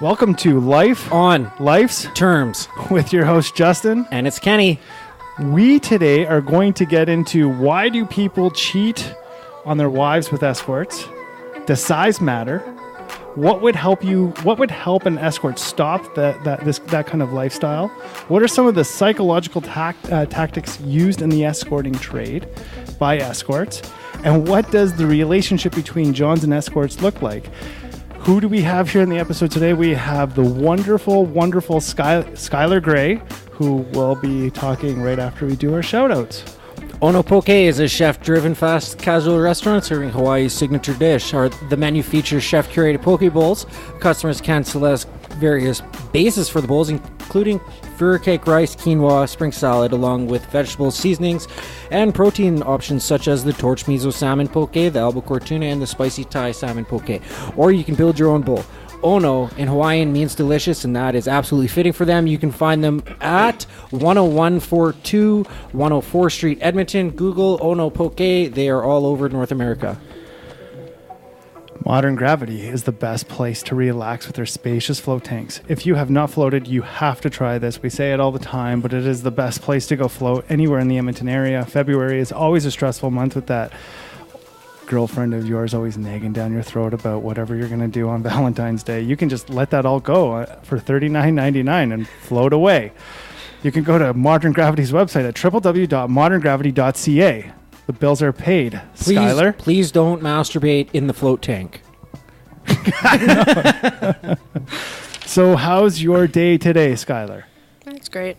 Welcome to Life on Life's Terms with your host Justin. And it's Kenny. We today are going to get into why do people cheat on their wives with escorts? Does size matter? What would help an escort stop that kind of lifestyle? What are some of the psychological tactics used in the escorting trade by escorts? And what does the relationship between Johns and escorts look like? Who do we have here in the episode today? We have the wonderful, wonderful Skylar Gray, who will be talking right after we do our shout-outs. Ono Poke is a chef-driven fast casual restaurant serving Hawaii's signature dish. The menu features chef-curated poke bowls. Customers can select various bases for the bowls, including fur cake, rice, quinoa, spring salad, along with vegetable seasonings and protein options such as the torch miso salmon poke, the albacore tuna, and the spicy Thai salmon poke. Or you can build your own bowl. Ono in Hawaiian means delicious, and that is absolutely fitting for them. You can find them at 10142 104 Street, Edmonton. Google Ono Poke. They are all over North America. Modern Gravity is the best place to relax with their spacious float tanks. If you have not floated, you have to try this. We say it all the time, but it is the best place to go float anywhere in the Edmonton area. February is always a stressful month with that girlfriend of yours always nagging down your throat about whatever you're going to do on Valentine's Day. You can just let that all go for $39.99 and float away. You can go to Modern Gravity's website at www.moderngravity.ca. The bills are paid. Skylar? Please don't masturbate in the float tank. So how's your day today, Skylar? It's great.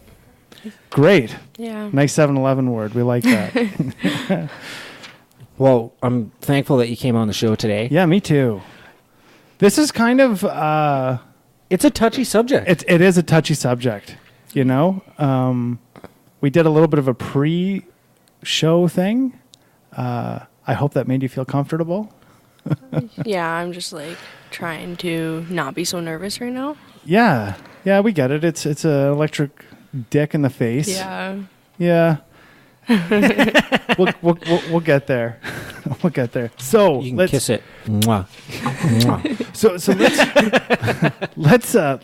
Great. Yeah. Nice 7-Eleven word. We like that. Well, I'm thankful that you came on the show today. Yeah, me too. This is kind of... it's a touchy subject. It is a touchy subject, you know? We did a little bit of a pre-show thing. I hope that made you feel comfortable. Yeah, I'm just like trying to not be so nervous right now. Yeah, we get it. It's an electric dick in the face. Yeah. we'll get there. We'll get there. So you can kiss it. Mwah. Mwah. So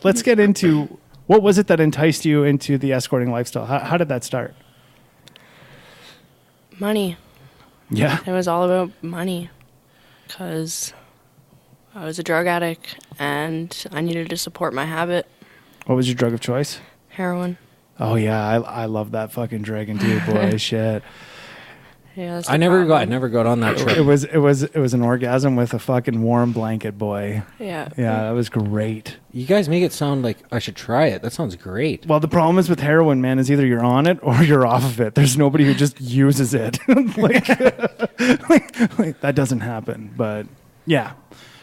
let's get into what was it that enticed you into the escorting lifestyle? How did that start? Money. Yeah. It was all about money because I was a drug addict and I needed to support my habit. What was your drug of choice? Heroin. Oh yeah, I love that fucking dragon too, boy. Shit. Yeah, I never got on that trip. It was an orgasm with a fucking warm blanket, boy. Yeah. Yeah, that was great. You guys make it sound like I should try it. That sounds great. Well, the problem is with heroin, man, is either you're on it or you're off of it. There's nobody who just uses it. like that doesn't happen. But yeah.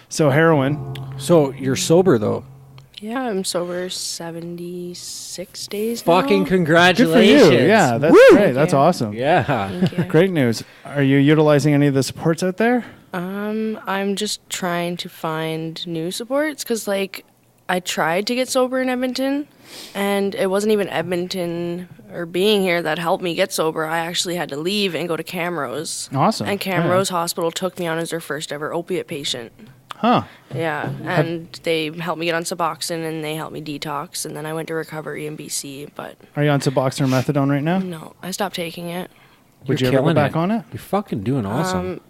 So heroin. So you're sober though. Yeah, I'm sober 76 days Fucking now. congratulations. Good for you. Yeah, that's Woo! great. That's awesome. Yeah. Thank you. Great news. Are you utilizing any of the supports out there? I'm just trying to find new supports because, like, I tried to get sober in Edmonton, and it wasn't even Edmonton or being here that helped me get sober. I actually had to leave and go to Camrose. Awesome. And Camrose Hospital took me on as their first ever opiate patient. Huh. Yeah, and they helped me get on Suboxone, and they helped me detox, and then I went to recovery in BC, but... Are you on Suboxone or methadone right now? No, I stopped taking it. Would you ever go back on it? You're fucking doing awesome.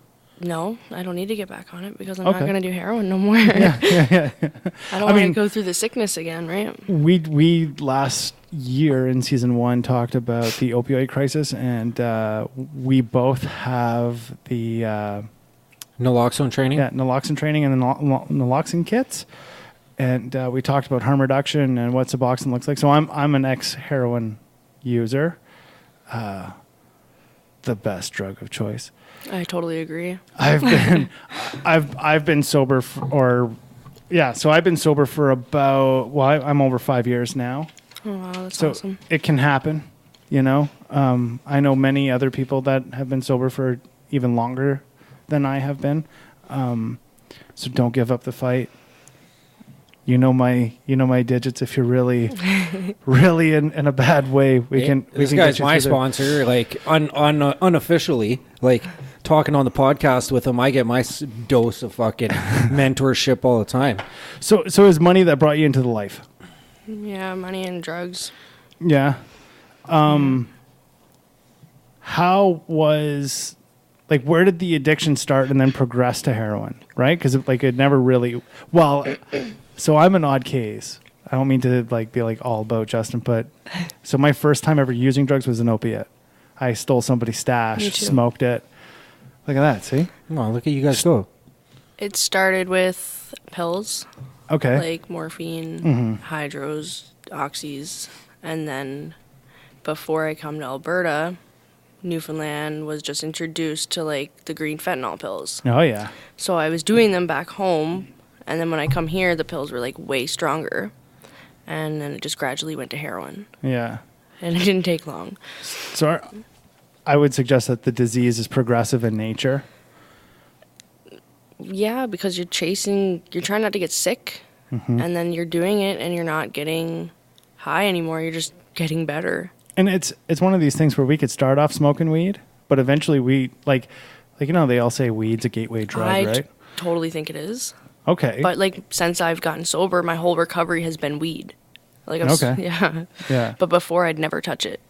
No, I don't need to get back on it because I'm not going to do heroin no more. Yeah. I don't want to go through the sickness again, right? We last year in season 1 talked about the opioid crisis, and we both have the... Naloxone training? Yeah, naloxone training and the naloxone kits. And we talked about harm reduction and what Suboxone looks like. So I'm an ex-heroin user. The best drug of choice. I totally agree. I've been sober so I've been sober for about, I'm over 5 years now. Oh, wow, that's awesome. It can happen, you know. I know many other people that have been sober for even longer than I have been. So don't give up the fight. You know my digits. If you're really in a bad way, we can. This can guy's get you my through sponsor, like unofficially. Like talking on the podcast with him, I get my dose of fucking mentorship all the time. So is money that brought you into the life? Yeah, money and drugs. Yeah. How was, like, where did the addiction start and then progress to heroin, right? Because it never really, well, so I'm an odd case. I don't mean to like be like all about Justin, but so my first time ever using drugs was an opiate. I stole somebody's stash, smoked it. Look at that, see? Oh, look at you guys go. It started with pills. Okay. Like morphine, hydros, oxys, and then before I come to Alberta, Newfoundland was just introduced to like the green fentanyl pills. Oh yeah. So I was doing them back home, and then when I come here, the pills were like way stronger, and then it just gradually went to heroin. Yeah. And it didn't take long. So I would suggest that the disease is progressive in nature. Yeah, because you're trying not to get sick, and then you're doing it, and you're not getting high anymore. You're just getting better. And it's one of these things where we could start off smoking weed, but eventually we like they all say weed's a gateway drug, right? I totally think it is. Okay. But like since I've gotten sober, my whole recovery has been weed. Like yeah. But before I'd never touch it.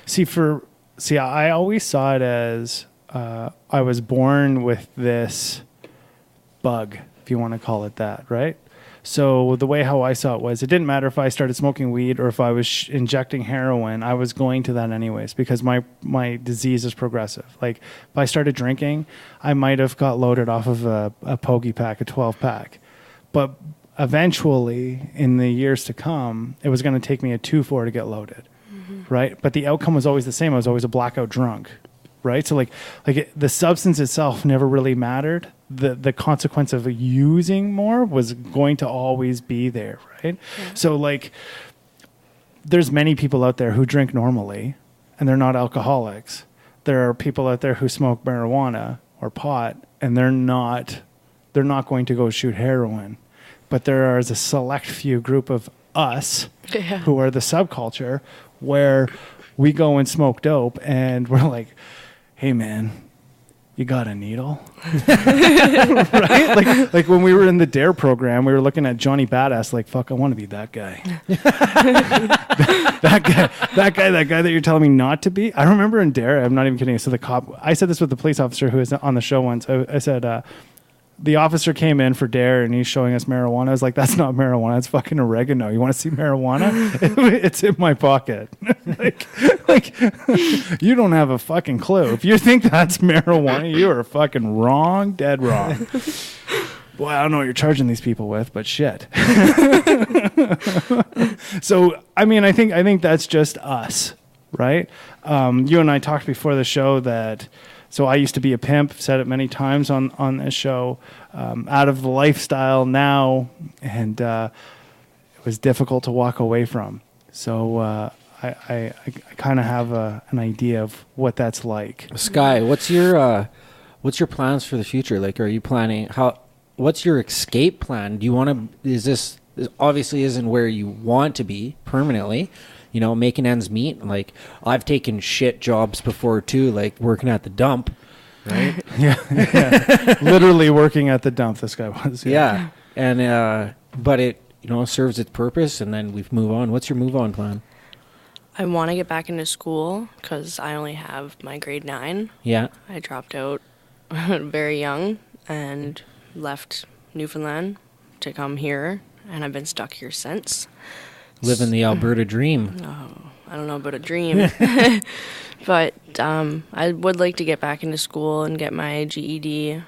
See, I always saw it as I was born with this bug, if you want to call it that, right? So the way how I saw it was, it didn't matter if I started smoking weed or if I was injecting heroin, I was going to that anyways because my disease is progressive. Like if I started drinking, I might have got loaded off of a pokey pack, a 12-pack. But eventually, in the years to come, it was going to take me a 2-4 to get loaded, right? But the outcome was always the same. I was always a blackout drunk, right? So the substance itself never really mattered. The consequence of using more was going to always be there, right? Yeah. So there's many people out there who drink normally and they're not alcoholics. There are people out there who smoke marijuana or pot and they're not going to go shoot heroin. But there is a select few group of us who are the subculture where we go and smoke dope and we're like, hey man, you got a needle? Right? Like when we were in the DARE program, we were looking at Johnny Badass like, fuck, I want to be that guy. that guy that you're telling me not to be. I remember in DARE, I'm not even kidding. So the cop, I said this with the police officer who was on the show once. I said, the officer came in for DARE and he's showing us marijuana. I was like, that's not marijuana. It's fucking oregano. You want to see marijuana? It's in my pocket. like, you don't have a fucking clue. If you think that's marijuana, you are fucking wrong, dead wrong. Boy, I don't know what you're charging these people with, but shit. So, I mean, I think that's just us, right? You and I talked before the show that, so I used to be a pimp, said it many times on this show, out of the lifestyle now, and it was difficult to walk away from. So I kind of have an idea of what that's like. Sky, what's your plans for the future? Like, are you planning what's your escape plan? Do you want to, this obviously isn't where you want to be permanently, you know, making ends meet. Like, I've taken shit jobs before too, like working at the dump, right? yeah. Literally working at the dump, this guy was. Yeah. And, but it, you know, serves its purpose and then we move on. What's your move on plan? I want to get back into school because I only have my grade 9. Yeah. I dropped out very young and left Newfoundland to come here, and I've been stuck here since. Living the Alberta dream. Oh, I don't know about a dream. But I would like to get back into school and get my GED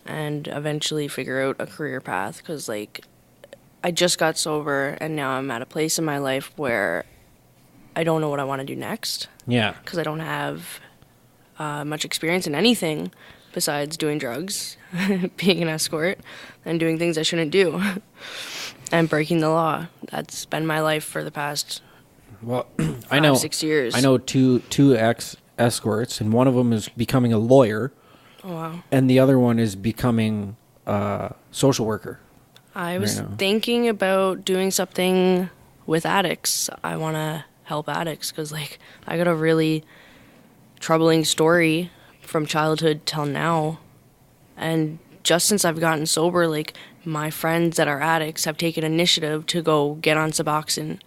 and eventually figure out a career path because, like, I just got sober and now I'm at a place in my life where I don't know what I want to do next. Yeah. Because I don't have much experience in anything besides doing drugs, being an escort, and doing things I shouldn't do, and breaking the law. That's been my life for the past 6 years. I know two ex-escorts, and one of them is becoming a lawyer. Oh, wow. And the other one is becoming a social worker. I was thinking about doing something with addicts. I want to help addicts because, like, I got a really troubling story from childhood till now. And just since I've gotten sober, like, my friends that are addicts have taken initiative to go get on Suboxone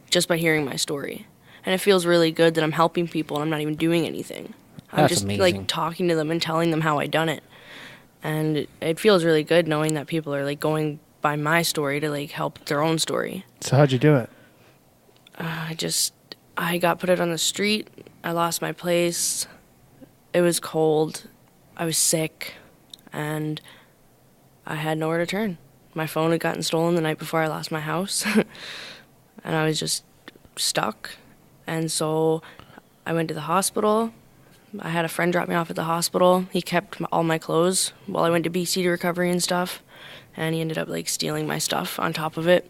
just by hearing my story. And it feels really good that I'm helping people and I'm not even doing anything. I'm That's just amazing. like talking to them and telling them how I done it. And it feels really good knowing that people are like going by my story to like help their own story. So how'd you do it? I got put out on the street. I lost my place. It was cold. I was sick. And I had nowhere to turn. My phone had gotten stolen the night before I lost my house. And I was just stuck. And so I went to the hospital. I had a friend drop me off at the hospital. He kept all my clothes while I went to BC to recovery and stuff. And he ended up like stealing my stuff on top of it.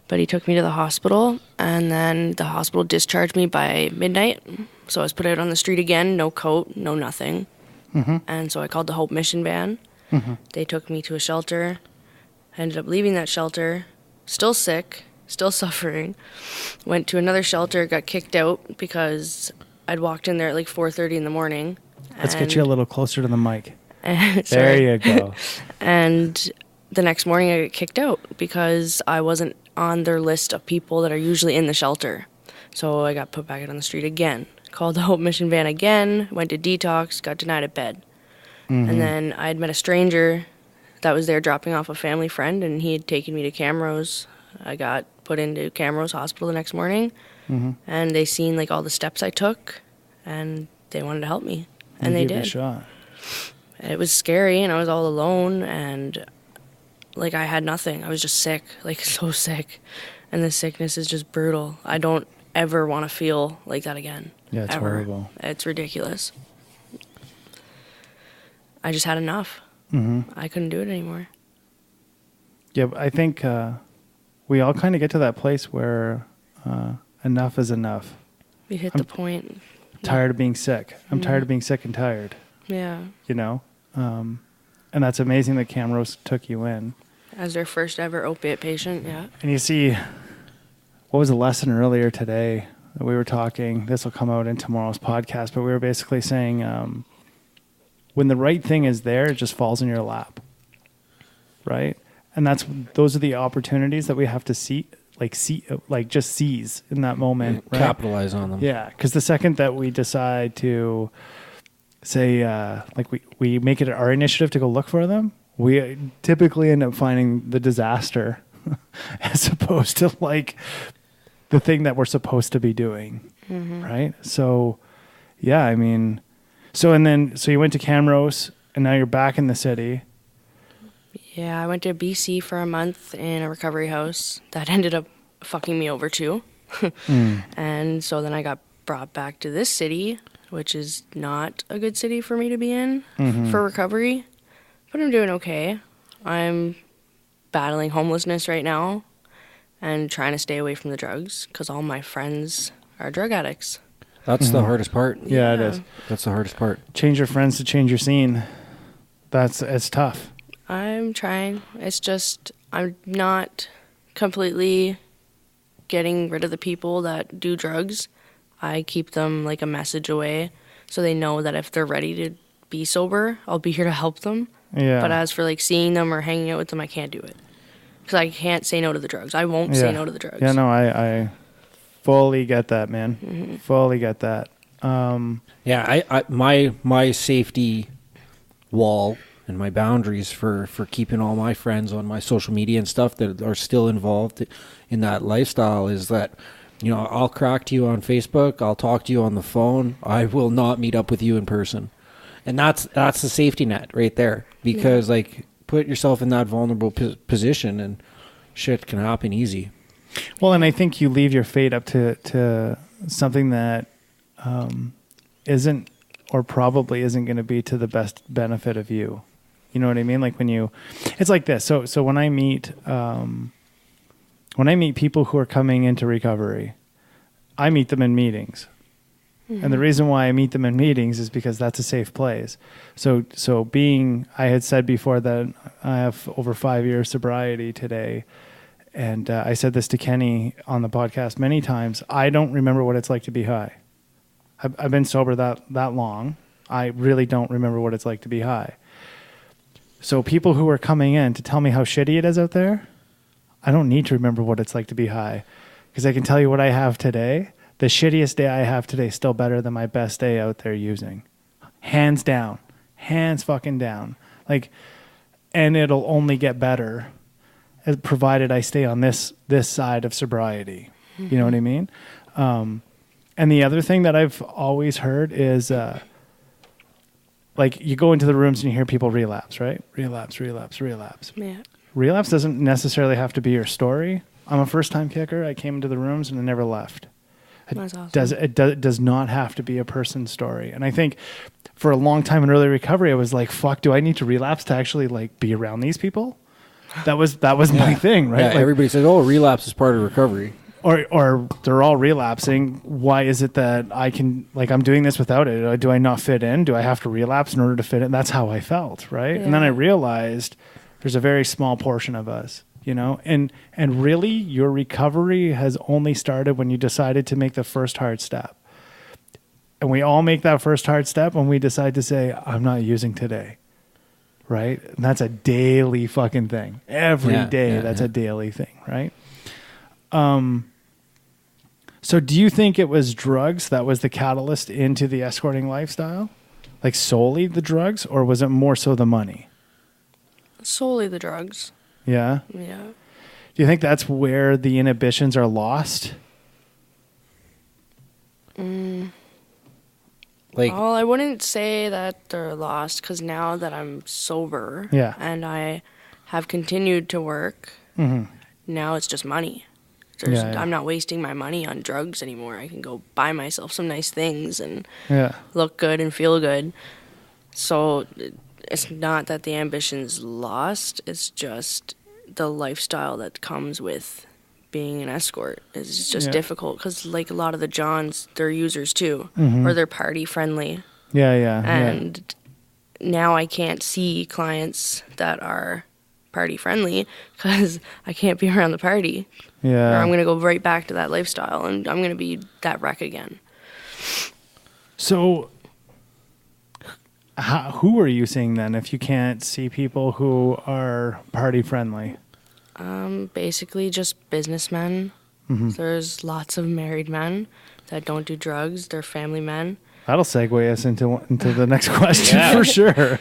But he took me to the hospital, and then the hospital discharged me by midnight. So I was put out on the street again, no coat, no nothing. And so I called the Hope Mission van. They took me to a shelter. I ended up leaving that shelter, still sick, still suffering. Went to another shelter, got kicked out because I'd walked in there at like 4:30 in the morning. Let's get you a little closer to the mic. Sorry. There you go. And the next morning I got kicked out because I wasn't on their list of people that are usually in the shelter. So I got put back out on the street again. Called the Hope Mission van again, went to detox, got denied a bed. And then I had met a stranger that was there dropping off a family friend, and he had taken me to Camrose. I got put into Camrose Hospital the next morning, and they seen like all the steps I took, and they wanted to help me, and they Give it a did. shot. It was scary, and I was all alone, and like I had nothing. I was just sick, like so sick, and the sickness is just brutal. I don't ever want to feel like that again. Yeah, it's ever. horrible. It's ridiculous. I just had enough. I couldn't do it anymore. Yeah, but I think we all kind of get to that place where enough is enough. We hit the point. Tired of being sick. I'm tired of being sick and tired. Yeah. You know? And that's amazing that Camrose took you in. As their first ever opiate patient, yeah. And you see, what was the lesson earlier today that we were talking? This will come out in tomorrow's podcast, but we were basically saying when the right thing is there, it just falls in your lap, right? And those are the opportunities that we have to just seize in that moment, right? Capitalize on them. Yeah, because the second that we decide to say, we make it our initiative to go look for them, we typically end up finding the disaster as opposed to like the thing that we're supposed to be doing, right? So, yeah, I mean, so you went to Camrose, and now you're back in the city. Yeah, I went to BC for a month in a recovery house. That ended up fucking me over too. And so then I got brought back to this city, which is not a good city for me to be in for recovery. But I'm doing okay. I'm battling homelessness right now and trying to stay away from the drugs because all my friends are drug addicts. That's the hardest part. Yeah, it is. That's the hardest part. Change your friends to change your scene. It's tough. I'm trying. It's just I'm not completely getting rid of the people that do drugs. I keep them like a message away so they know that if they're ready to be sober, I'll be here to help them. Yeah. But as for like seeing them or hanging out with them, I can't do it because I can't say no to the drugs. I won't say no to the drugs. Yeah, no, I fully get that, man. Fully get that. Yeah, my safety wall and my boundaries for keeping all my friends on my social media and stuff that are still involved in that lifestyle is that, you know, I'll crack to you on Facebook, I'll talk to you on the phone, I will not meet up with you in person. And that's the safety net right there, because like put yourself in that vulnerable position and shit can happen easy. Well, and I think you leave your fate up to something that isn't or probably isn't going to be to the best benefit of you. You know what I mean? Like it's like this. So when I meet people who are coming into recovery, I meet them in meetings. And the reason why I meet them in meetings is because that's a safe place. So I had said before that I have over 5 years sobriety today. And I said this to Kenny on the podcast many times. I don't remember what it's like to be high. I've been sober that long. I really don't remember what it's like to be high. So people who are coming in to tell me how shitty it is out there, I don't need to remember what it's like to be high, because I can tell you what I have today. The shittiest day I have today is still better than my best day out there using. Hands down. Hands fucking down. Like, and it'll only get better provided I stay on this side of sobriety. Mm-hmm. You know what I mean? And the other thing that I've always heard is, like, you go into the rooms and you hear people relapse, right? Relapse. Yeah. Relapse doesn't necessarily have to be your story. I'm a first-time kicker. I came into the rooms and I never left. That's awesome. It does not have to be a person's story. And I think for a long time in early recovery, I was like, fuck, do I need to relapse to actually like be around these people? That was my thing, right? Yeah, like, everybody says, oh, relapse is part of recovery. Or they're all relapsing. Why is it that I can, like, I'm doing this without it? Do I not fit in? Do I have to relapse in order to fit in? That's how I felt, right? Yeah. And then I realized there's a very small portion of us, you know, and really your recovery has only started when you decided to make the first hard step. And we all make that first hard step when we decide to say, I'm not using today, right? And that's a daily fucking thing. Every day, that's a daily thing, right? So do you think it was drugs that was the catalyst into the escorting lifestyle? Like solely the drugs, or was it more so the money? Solely the drugs. Yeah? Yeah. Do you think that's where the inhibitions are lost? Like, well, I wouldn't say that they're lost, because now that I'm sober and I have continued to work, now it's just money. I'm not wasting my money on drugs anymore. I can go buy myself some nice things and look good and feel good. So it's not that the ambition's lost. It's just the lifestyle that comes with being an escort is just difficult, because like a lot of the Johns, they're users too, or they're party friendly. And now I can't see clients that are party friendly because I can't be around the party. Or I'm going to go right back to that lifestyle and I'm going to be that wreck again. So who are you seeing then if you can't see people who are party friendly? Basically just businessmen. There's lots of married men that don't do drugs. They're family men. That'll segue us into the next question for sure.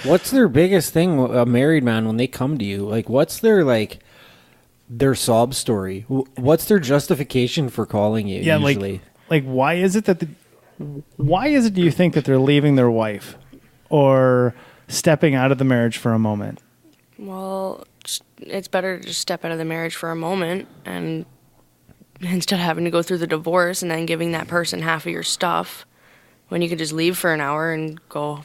What's their biggest thing, a married man, when they come to you? Like, what's their sob story? What's their justification for calling you usually? Like why is it do you think that they're leaving their wife or stepping out of the marriage for a moment? Well, it's better to just step out of the marriage for a moment, and instead of having to go through the divorce and then giving that person half of your stuff, when you could just leave for an hour and go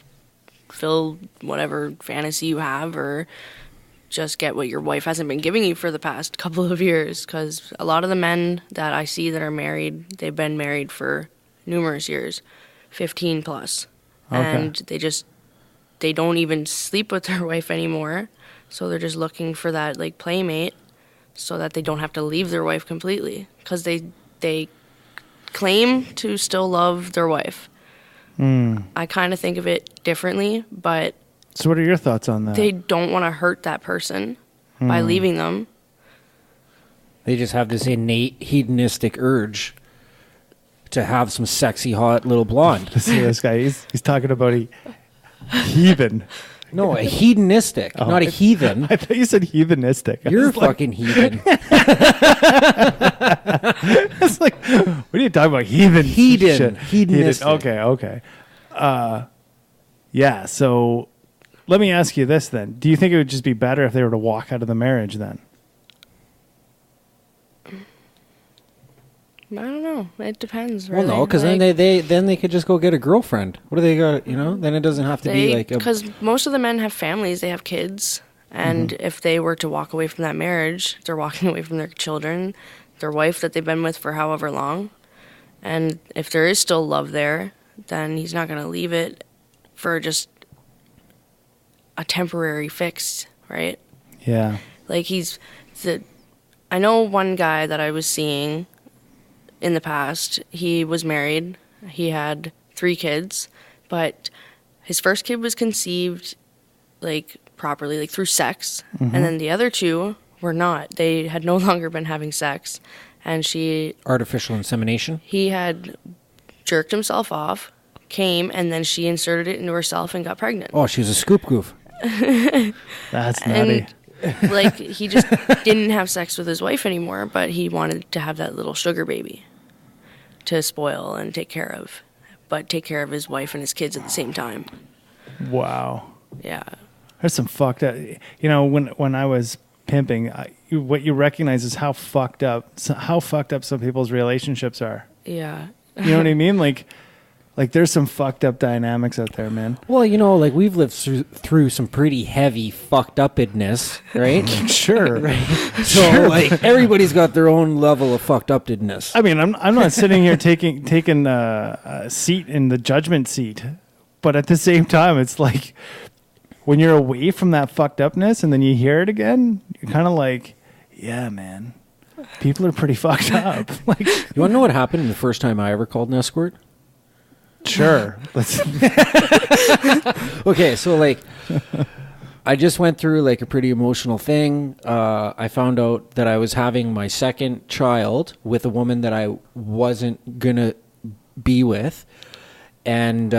fill whatever fantasy you have, or just get what your wife hasn't been giving you for the past couple of years. Because a lot of the men that I see that are married, they've been married for numerous years, 15 plus. Okay. And they don't even sleep with their wife anymore. So they're just looking for that like playmate so that they don't have to leave their wife completely. Because they claim to still love their wife. I kind of think of it differently, but... So what are your thoughts on that? They don't want to hurt that person by leaving them. They just have this innate hedonistic urge to have some sexy, hot little blonde. See this guy? He's talking about a heathen. No, a hedonistic, not a heathen. I thought you said heathenistic. You're a fucking heathen. It's like, what are you talking about? Hedonistic. Okay. Yeah, so let me ask you this then. Do you think it would just be better if they were to walk out of the marriage then? I don't know. It depends, really. Well, no, because then they could just go get a girlfriend. What do they got? Then it doesn't have to be like a... Because most of the men have families. They have kids. And if they were to walk away from that marriage, they're walking away from their children, their wife that they've been with for however long. And if there is still love there, then he's not going to leave it for just a temporary fix, right? Yeah. Like I know one guy that I was seeing in the past. He was married. He had 3 kids. but his first kid was conceived like properly, like through sex, and then the other two were not. They had no longer been having sex, and Artificial insemination? he had jerked himself off, came, and then she inserted it into herself and got pregnant. Oh, she was a scoop goof. That's nutty. And like he just didn't have sex with his wife anymore, but he wanted to have that little sugar baby to spoil and take care of, but take care of his wife and his kids at the same time. Wow. Yeah. There's some fucked up. You know, when I was pimping, what you recognize is how fucked up some people's relationships are. Yeah. You know what I mean? Like there's some fucked up dynamics out there, man. Well, you know, like we've lived through some pretty heavy fucked upness, right? Sure. Right. So like everybody's got their own level of fucked upness. I mean, I'm not sitting here taking a seat in the judgment seat, but at the same time, it's like when you're away from that fucked upness and then you hear it again, you're kind of like, yeah, man, people are pretty fucked up. Like, You want to know what happened the first time I ever called an escort? sure. Let's. Okay, so like I just went through like a pretty emotional thing. I found out that I was having my second child with a woman that I wasn't gonna be with, and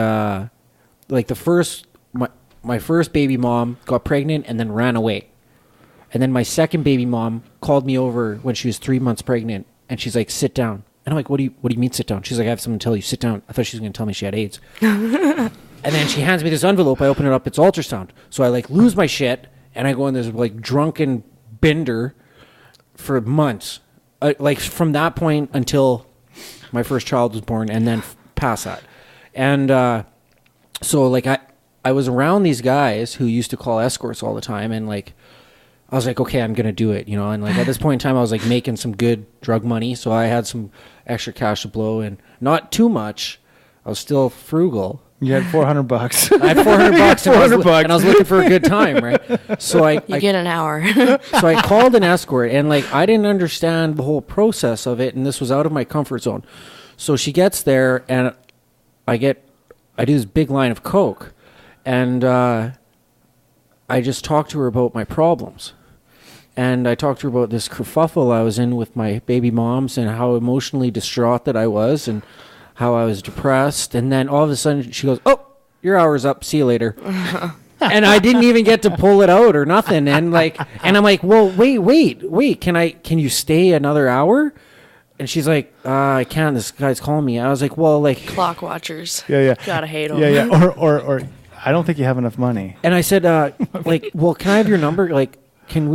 like my first baby mom got pregnant and then ran away, and then my second baby mom called me over when she was 3 months pregnant, and she's like, "Sit down." And I'm like, what do you mean sit down? She's like, I have something to tell you. Sit down. I thought she was going to tell me she had AIDS. And then she hands me this envelope. I open it up. It's ultrasound. So I like lose my shit and I go in this like drunken bender for months. Like from that point until my first child was born and then past that. And so like I was around these guys who used to call escorts all the time, and like I was like, okay, I'm going to do it, you know? And like at this point in time, I was like making some good drug money. So I had some extra cash to blow, and not too much. I was still frugal. You had $400. I had $400 and I was looking for a good time, right? So I get an hour. So I called an escort, and like I didn't understand the whole process of it, and this was out of my comfort zone. So she gets there, and I do this big line of coke, and I just talked to her about my problems. And I talked to her about this kerfuffle I was in with my baby moms and how emotionally distraught that I was and how I was depressed. And then all of a sudden she goes, "Oh, your hour's up. See you later." And I didn't even get to pull it out or nothing. And I'm like, well, wait. Can you stay another hour? And she's like, I can't. This guy's calling me. I was like, well, like Clock watchers. Yeah. Gotta hate them. Yeah. Or I don't think you have enough money. And I said, like, well, can I have your number? Like, can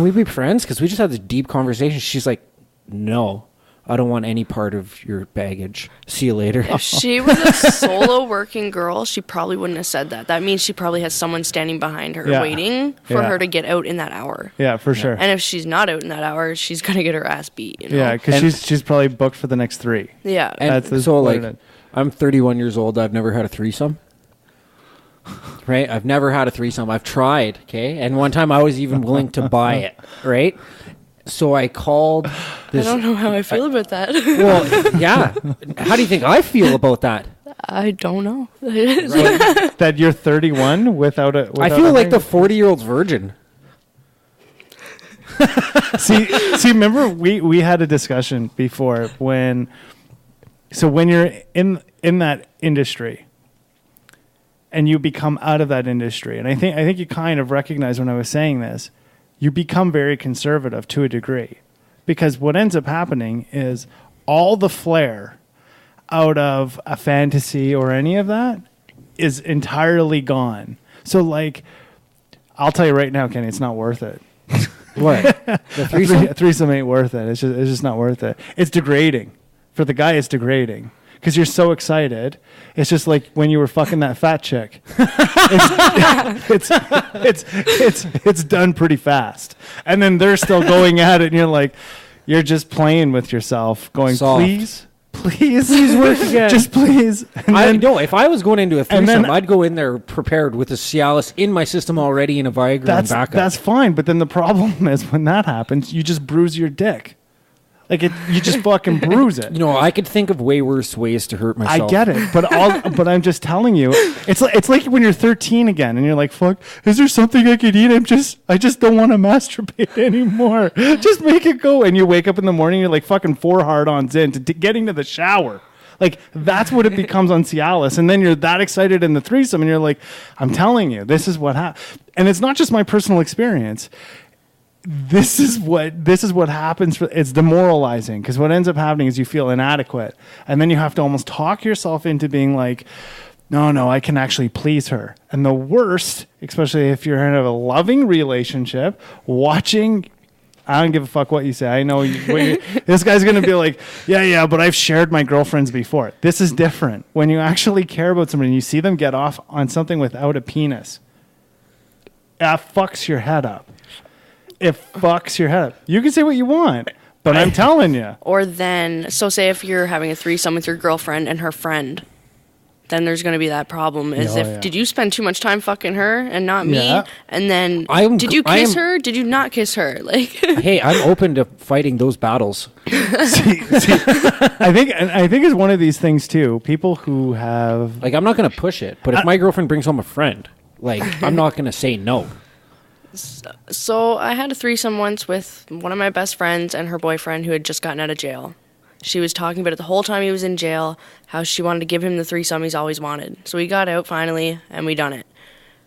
we be friends? Because we just had this deep conversation. She's like, no, I don't want any part of your baggage. See you later. If she was a solo working girl, she probably wouldn't have said that. That means she probably has someone standing behind her waiting for her to get out in that hour. Yeah, for sure. And if she's not out in that hour, she's going to get her ass beat. You know? Yeah, because she's probably booked for the next 3. Yeah. And so, like, I'm 31 years old. I've never had a threesome. Right? I've never had a threesome. I've tried, okay? And one time I was even willing to buy it, right? So I called this... I don't know how I feel about that. Well, yeah. How do you think I feel about that? I don't know. Right? That you're 31 without I feel like the 40-year-old virgin. See, remember we had a discussion before when you're in that industry and you become out of that industry, and I think you kind of recognize when I was saying this, you become very conservative to a degree, because what ends up happening is all the flair out of a fantasy or any of that is entirely gone. So like, I'll tell you right now, Kenny, it's not worth it. What? The threesome? A threesome ain't worth it. It's just not worth it. It's degrading. For the guy, it's degrading. Because you're so excited. It's just like when you were fucking that fat chick. It's done pretty fast. And then they're still going at it, and you're just playing with yourself, going, Soft. Please work again. Just please. I know. If I was going into a threesome, I'd go in there prepared with a Cialis in my system already and a Viagra and backup. That's fine. But then the problem is when that happens, you just bruise your dick. Like you just fucking bruise it. You know, I could think of way worse ways to hurt myself. I get it, but I'm just telling you, it's like when you're 13 again and you're like, fuck, is there something I could eat? I just don't want to masturbate anymore. Just make it go. And you wake up in the morning, you're like fucking 4 hard-ons in to getting to the shower. Like that's what it becomes on Cialis, and then you're that excited in the threesome, and you're like, I'm telling you, this is what happened. And it's not just my personal experience. This is what happens. It's demoralizing because what ends up happening is you feel inadequate, and then you have to almost talk yourself into being like, no, I can actually please her. And the worst, especially if you're in a loving relationship, watching. I don't give a fuck what you say. I know this guy's going to be like, yeah, but I've shared my girlfriends before. This is different. When you actually care about somebody and you see them get off on something without a penis, that fucks your head up. It fucks your head up. You can say what you want, but I'm telling you. Or then, so say if you're having a threesome with your girlfriend and her friend, then there's going to be that problem. Did you spend too much time fucking her and not me? Yeah. And then, did you kiss her? Did you not kiss her? Like, hey, I'm open to fighting those battles. see, I think it's one of these things too. People who have I'm not going to push it, but if my girlfriend brings home a friend, I'm not going to say no. So I had a threesome once with one of my best friends and her boyfriend who had just gotten out of jail. She was talking about it the whole time he was in jail, how she wanted to give him the threesome he's always wanted. So he got out finally, and we done it.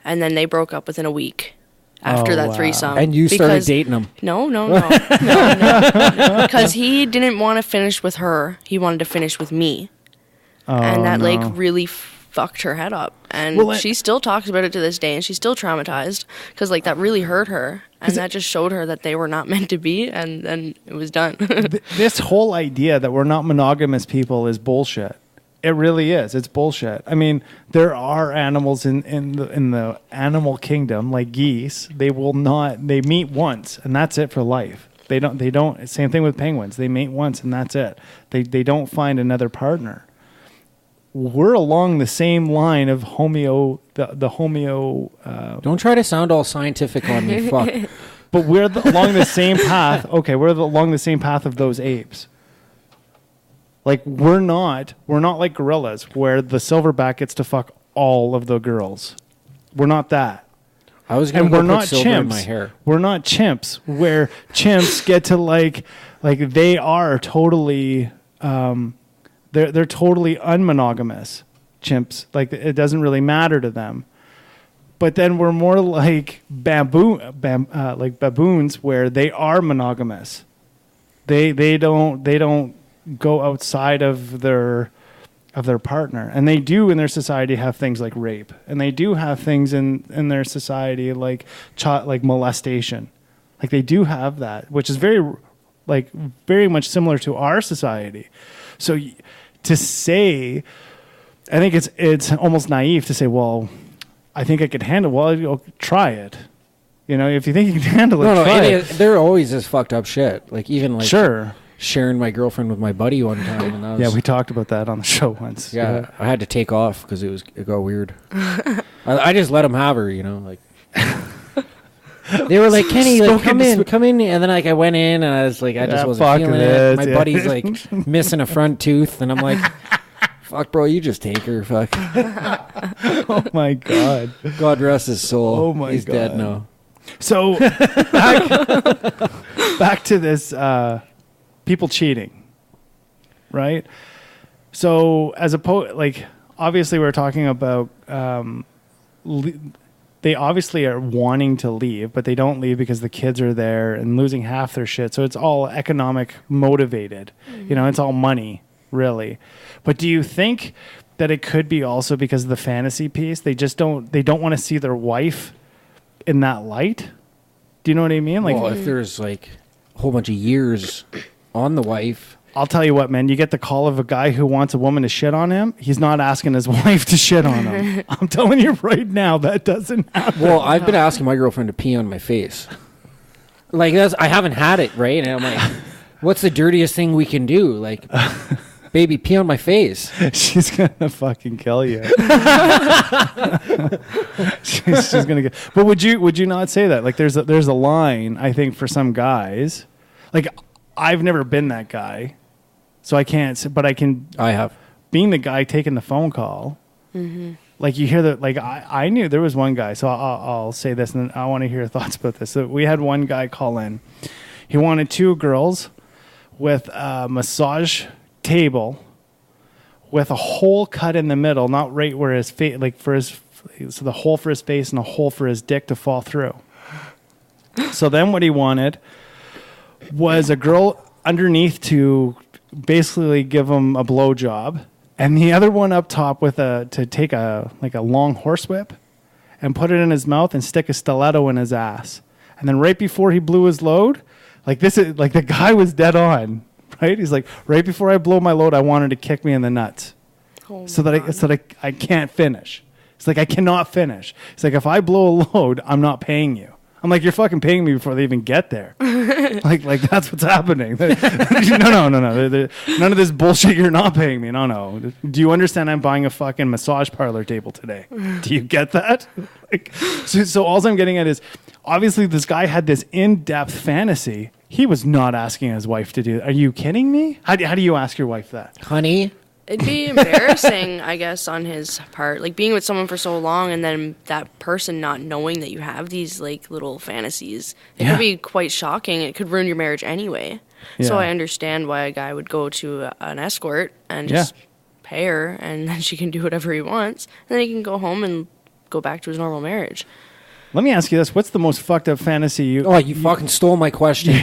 And then they broke up within a week after that threesome. And you started dating him. No. Because he didn't want to finish with her. He wanted to finish with me. And that really fucked her head up. And she still talks about it to this day, and she's still traumatized because that really hurt her. And that just showed her that they were not meant to be, and then it was done. This whole idea that we're not monogamous people is bullshit. It really is. It's bullshit. I mean, there are animals in the animal kingdom, like geese. They meet once, and that's it for life. They don't. Same thing with penguins. They mate once, and that's it. They don't find another partner. We're along the same line of homeo. Don't try to sound all scientific on me, fuck. But we're along the same path. Okay, along the same path of those apes. Like we're not like gorillas where the silverback gets to fuck all of the girls. We're not that. I was going to put silver in my hair. We're not chimps where chimps get to like they are totally. They're totally unmonogamous chimps. Like it doesn't really matter to them. But then we're more like baboons where they are monogamous. They don't go outside of their partner, and they do in their society have things like rape, and they do have things in their society like molestation. Like they do have that, which is very much similar to our society. So to say, I think it's almost naive to say, well, I think I could handle. Well, you'll try it. You know, if you think you can handle it, try it. There always is fucked up shit. Sure. Sharing my girlfriend with my buddy one time. And that was, we talked about that on the show once. Yeah, I had to take off because it got weird. I just let him have her, you know, They were like, Kenny, come in. And then I went in and I was like, I just wasn't feeling it. My buddy's missing a front tooth. And I'm like, fuck, bro, you just take her. Fuck. Oh, my God. God rest his soul. Oh, my God. He's dead now. So back to this people cheating, right? So as obviously we're talking about they obviously are wanting to leave, but they don't leave because the kids are there and losing half their shit. So it's all economic motivated. Mm-hmm. You know, it's all money, really. But do you think that it could be also because of the fantasy piece? They don't want to see their wife in that light? Do you know what I mean? Well, if there's a whole bunch of years on the wife. I'll tell you what, man, you get the call of a guy who wants a woman to shit on him. He's not asking his wife to shit on him. I'm telling you right now, that doesn't happen. Well, I've been asking my girlfriend to pee on my face. I haven't had it, right? And I'm like, what's the dirtiest thing we can do? Baby, pee on my face. She's gonna fucking kill you. she's gonna get. But would you not say that? There's a line, I think, for some guys. I've never been that guy, so I can't. But I have. Being the guy taking the phone call. Mm-hmm. Like you hear that, like I knew there was one guy. So I'll say this, and I want to hear your thoughts about this. So we had one guy call in. He wanted 2 girls with a massage table with a hole cut in the middle, not right where his face, like so the hole for his face and a hole for his dick to fall through. So then what he wanted was a girl underneath to basically give him a blowjob, and the other one up top to take a long horsewhip and put it in his mouth and stick a stiletto in his ass. And then right before he blew his load, like this is like the guy was dead on, right? He's like, right before I blow my load, I wanted to kick me in the nuts, so that I can't finish. It's like I cannot finish. It's like if I blow a load, I'm not paying you. I'm like, you're fucking paying me before they even get there. like that's what's happening. No. None of this bullshit. You're not paying me. No. Do you understand? I'm buying a fucking massage parlor table today. Do you get that? So all I'm getting at is, obviously this guy had this in-depth fantasy. He was not asking his wife to do that. Are you kidding me? How do you ask your wife that? Honey? It'd be embarrassing, I guess, on his part. Like, being with someone for so long and then that person not knowing that you have these, like, little fantasies. It could be quite shocking. It could ruin your marriage anyway. Yeah. So I understand why a guy would go to an escort and just pay her, and then she can do whatever he wants. And then he can go home and go back to his normal marriage. Let me ask you this. What's the most fucked up fantasy you... Oh, you fucking stole my question.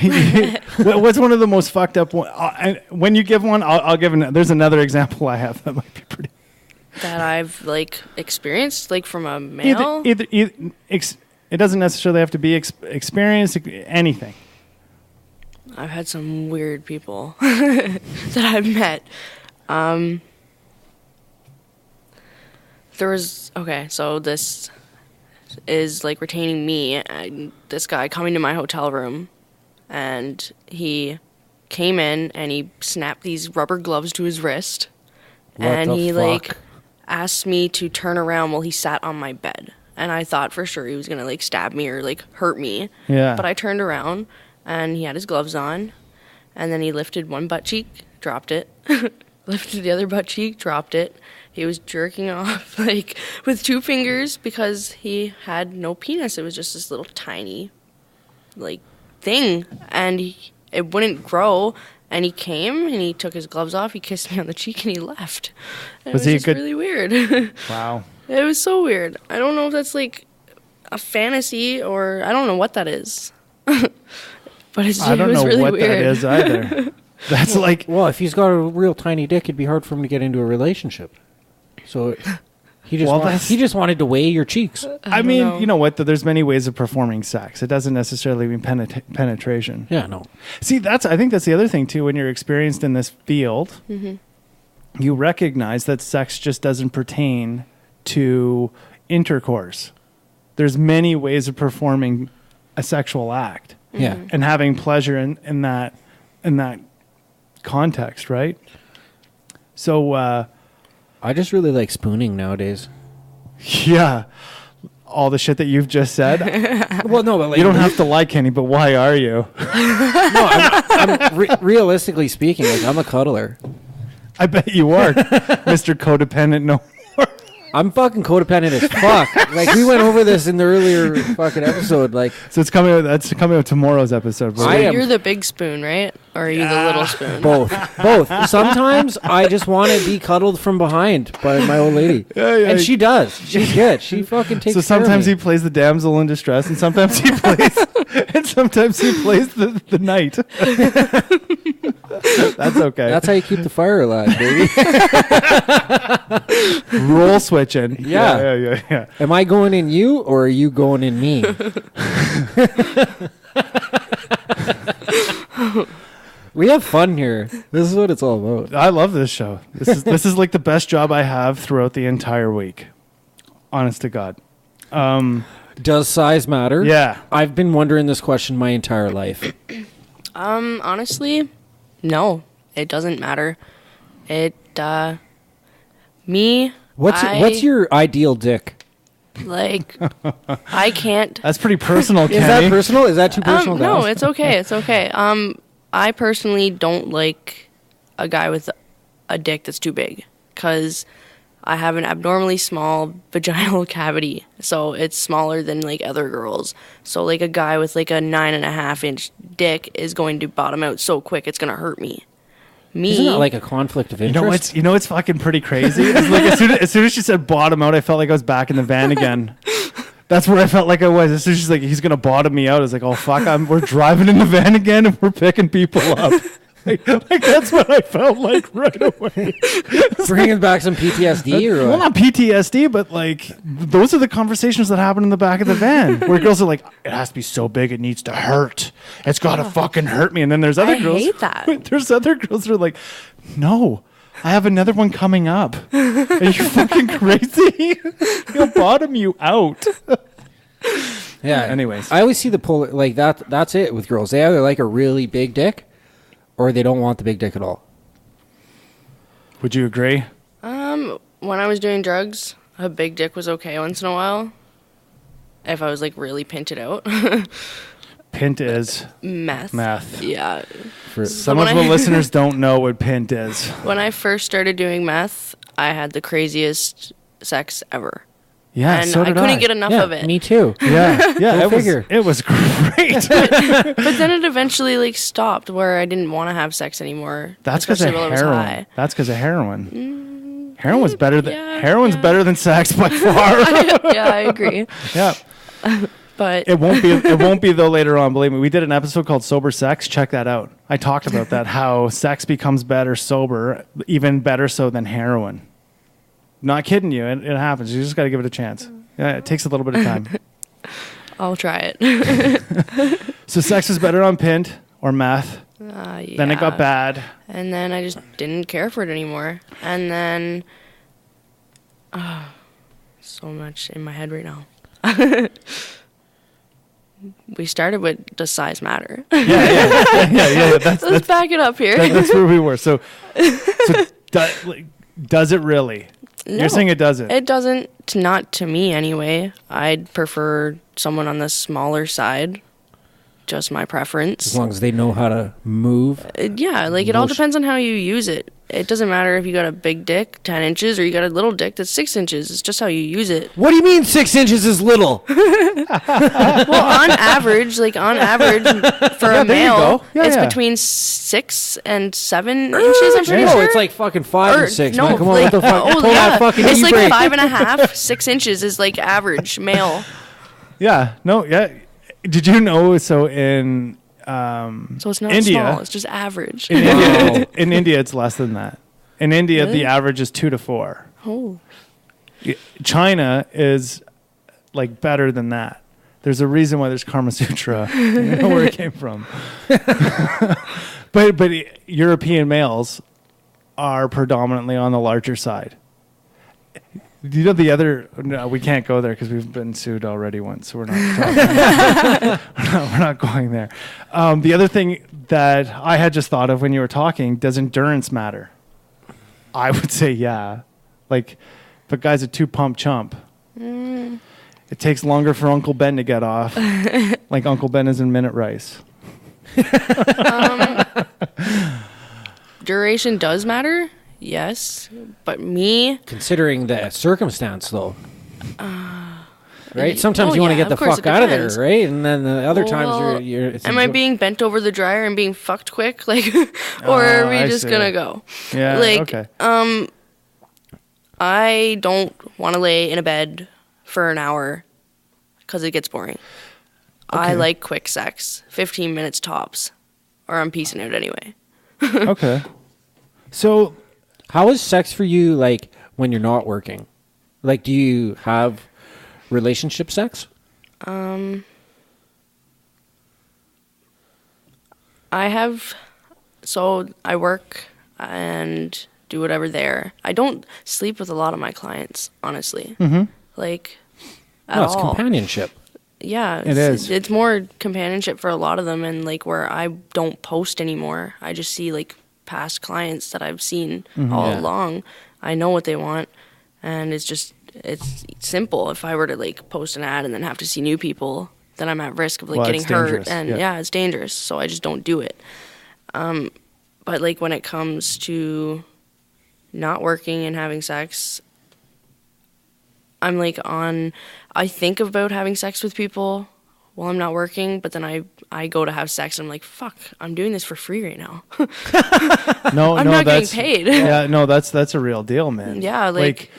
What's one of the most fucked up... when you give one, I'll give... There's another example I have that might be pretty... That I've, like, experienced, like, from a male? It doesn't necessarily have to be experience, anything. I've had some weird people that I've met. There was... Okay, so this... is like retaining me, and this guy coming to my hotel room, and he came in and he snapped these rubber gloves to his wrist, and he like asked me to turn around while he sat on my bed, and I thought for sure he was gonna like stab me or like hurt me. But I turned around and he had his gloves on, and then he lifted one butt cheek, dropped it, lifted the other butt cheek, dropped it. He was jerking off, like, with 2 fingers because he had no penis. It was just this little tiny, like, thing. And it wouldn't grow. And he came, and he took his gloves off, he kissed me on the cheek, and he left. And it was just really weird. Wow. It was so weird. I don't know if that's, like, a fantasy or... I don't know what that is. But it was really weird. I don't know what that is either. That's like... Well, if he's got a real tiny dick, it'd be hard for him to get into a relationship. So he just wanted to weigh your cheeks. I mean, you know what? There's many ways of performing sex. It doesn't necessarily mean penetration. Yeah, no. See, I think that's the other thing, too. When you're experienced in this field, you recognize that sex just doesn't pertain to intercourse. There's many ways of performing a sexual act. Yeah. And having pleasure in that context, right? So... I just really like spooning nowadays. Yeah. All the shit that you've just said. Well, no, but like, you don't have to like any, but why are you? No, realistically speaking, like, I'm a cuddler. I bet you are, Mr. Codependent. No more. I'm fucking codependent as fuck. Like, we went over this in the earlier fucking episode. Like, so it's coming. That's coming out tomorrow's episode. So you're the big spoon, right? Or are you the little spoon? Both. Sometimes I just want to be cuddled from behind by my old lady, and she does. She's good. She fucking takes. So sometimes he plays the damsel in distress, and sometimes he plays, the knight. That's okay. That's how you keep the fire alive, baby. Role switching. Yeah. Am I going in you, or are you going in me? We have fun here. This is what it's all about. I love this show. This is like the best job I have throughout the entire week. Honest to God. Does size matter? Yeah. I've been wondering this question my entire life. Honestly, no. It doesn't matter. What's your ideal dick? Like, I can't. That's pretty personal, Kenny. Is that personal? Is that too personal? No, it's okay. It's okay. I personally don't like a guy with a dick that's too big because I have an abnormally small vaginal cavity, so it's smaller than like other girls. So like a guy with like a 9.5-inch dick is going to bottom out so quick it's gonna hurt me. Isn't that like a conflict of interest? You know what's fucking pretty crazy? It's like as soon as she said bottom out, I felt like I was back in the van again. That's where I felt like I was. As soon as she's like, he's gonna bottom me out, I was like, oh fuck, we're driving in the van again and we're picking people up. Like that's what I felt like right away. Bringing back some PTSD, or well, not PTSD, but like those are the conversations that happen in the back of the van, where girls are like, "It has to be so big, it needs to hurt. It's got to fucking hurt me." And then there's other girls. I hate that. There's other girls that are like, "No, I have another one coming up. Are you fucking crazy? He'll bottom you out." Yeah. Anyways, I always see the pull like that. That's it with girls. They either like a really big dick, or they don't want the big dick at all. Would you agree? When I was doing drugs, a big dick was okay once in a while. If I was like really pinted out. Pint is meth. Yeah. Some of the listeners don't know what pint is. When I first started doing meth, I had the craziest sex ever. Yeah, and so did I couldn't get enough of it. Me too. Yeah, figure. It was great. But then it eventually like stopped where I didn't want to have sex anymore. That's because of heroin. That's because of heroin. Heroin's better than better than sex by far. Yeah, I agree. Yeah. But it won't be though later on. Believe me, we did an episode called Sober Sex. Check that out. I talked about that, how sex becomes better sober, even better so than heroin. Not kidding you. It happens. You just got to give it a chance. Yeah, it takes a little bit of time. I'll try it. So sex is better on pint or meth. Yeah. Then it got bad. And then I just didn't care for it anymore. And then, so much in my head right now. We started with, does size matter? Yeah. Let's back it up here. That's where we were. So does it really? No, you're saying it doesn't? It doesn't. Not to me, anyway. I'd prefer someone on the smaller side. Just my preference. As long as they know how to move. Yeah, like it all depends on how you use it. It doesn't matter if you got a big dick, 10 inches, or you got a little dick that's 6 inches. It's just how you use it. What do you mean 6 inches is little? Well, on average, for a male, it's between 6 and 7 inches, I'm pretty sure. It's like fucking 5 and 6. No, man, come on, what the fuck? Pull that fucking it's like e-brake. 5.5, 6 inches is like average male. Yeah. No, yeah. Did you know, so in so it's not India, small, it's just average. In India, it's less than that. In India, Really? the average is 2 to 4. Oh. China is like better than that. There's a reason why there's Kama Sutra. You know where it came from. But European males are predominantly on the larger side. You know the other? No, we can't go there because we've been sued already once. So we're not. We're not going there. The other thing that I had just thought of when you were talking: does endurance matter? I would say yeah. Like, if a guy's a 2-pump chump, it takes longer for Uncle Ben to get off. Like Uncle Ben is in Minute Rice. Duration does matter. Yes, but me... Considering the circumstance, though. Right? Sometimes you want to get the fuck out of there, right? And then the other times you're am I being bent over the dryer and being fucked quick? Like, or are we just going to go? Yeah, like, okay. I don't want to lay in a bed for an hour because it gets boring. Okay. I like quick sex. 15 minutes tops. Or I'm piecing out anyway. Okay. So... how is sex for you, like, when you're not working? Like, do you have relationship sex? I have... So, I work and do whatever there. I don't sleep with a lot of my clients, honestly. Mm-hmm. Like, at all. It's companionship. Yeah. It is. It's more companionship for a lot of them, and, like, where I don't post anymore. I just see, like... past clients that I've seen all along. I know what they want, and it's simple. If I were to like post an ad and then have to see new people, then I'm at risk of like getting hurt, and it's dangerous. So I just don't do it. But like when it comes to not working and having sex, I'm like I think about having sex with people while I'm not working, but then I go to have sex and I'm like, fuck, I'm doing this for free right now. I'm not getting paid. Yeah, no, that's a real deal, man. Yeah, like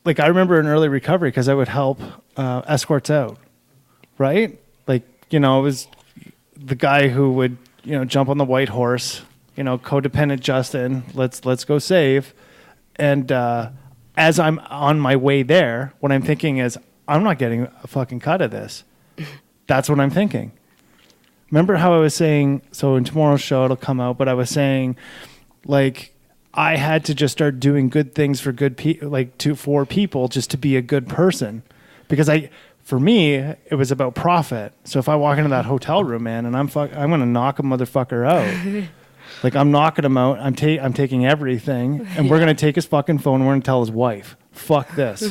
I remember in early recovery, because I would help escorts out, right? Like, it was the guy who would, jump on the white horse, codependent Justin, let's go save. And as I'm on my way there, what I'm thinking is, I'm not getting a fucking cut of this. That's what I'm thinking. Remember how I was saying, so in tomorrow's show it'll come out, but I was saying, like, I had to just start doing good things for good people, for people, just to be a good person. Because for me, it was about profit. So if I walk into that hotel room, man, and I'm going to knock a motherfucker out. Like, I'm knocking him out. I'm taking everything, and we're going to take his fucking phone, and we're going to tell his wife, fuck this.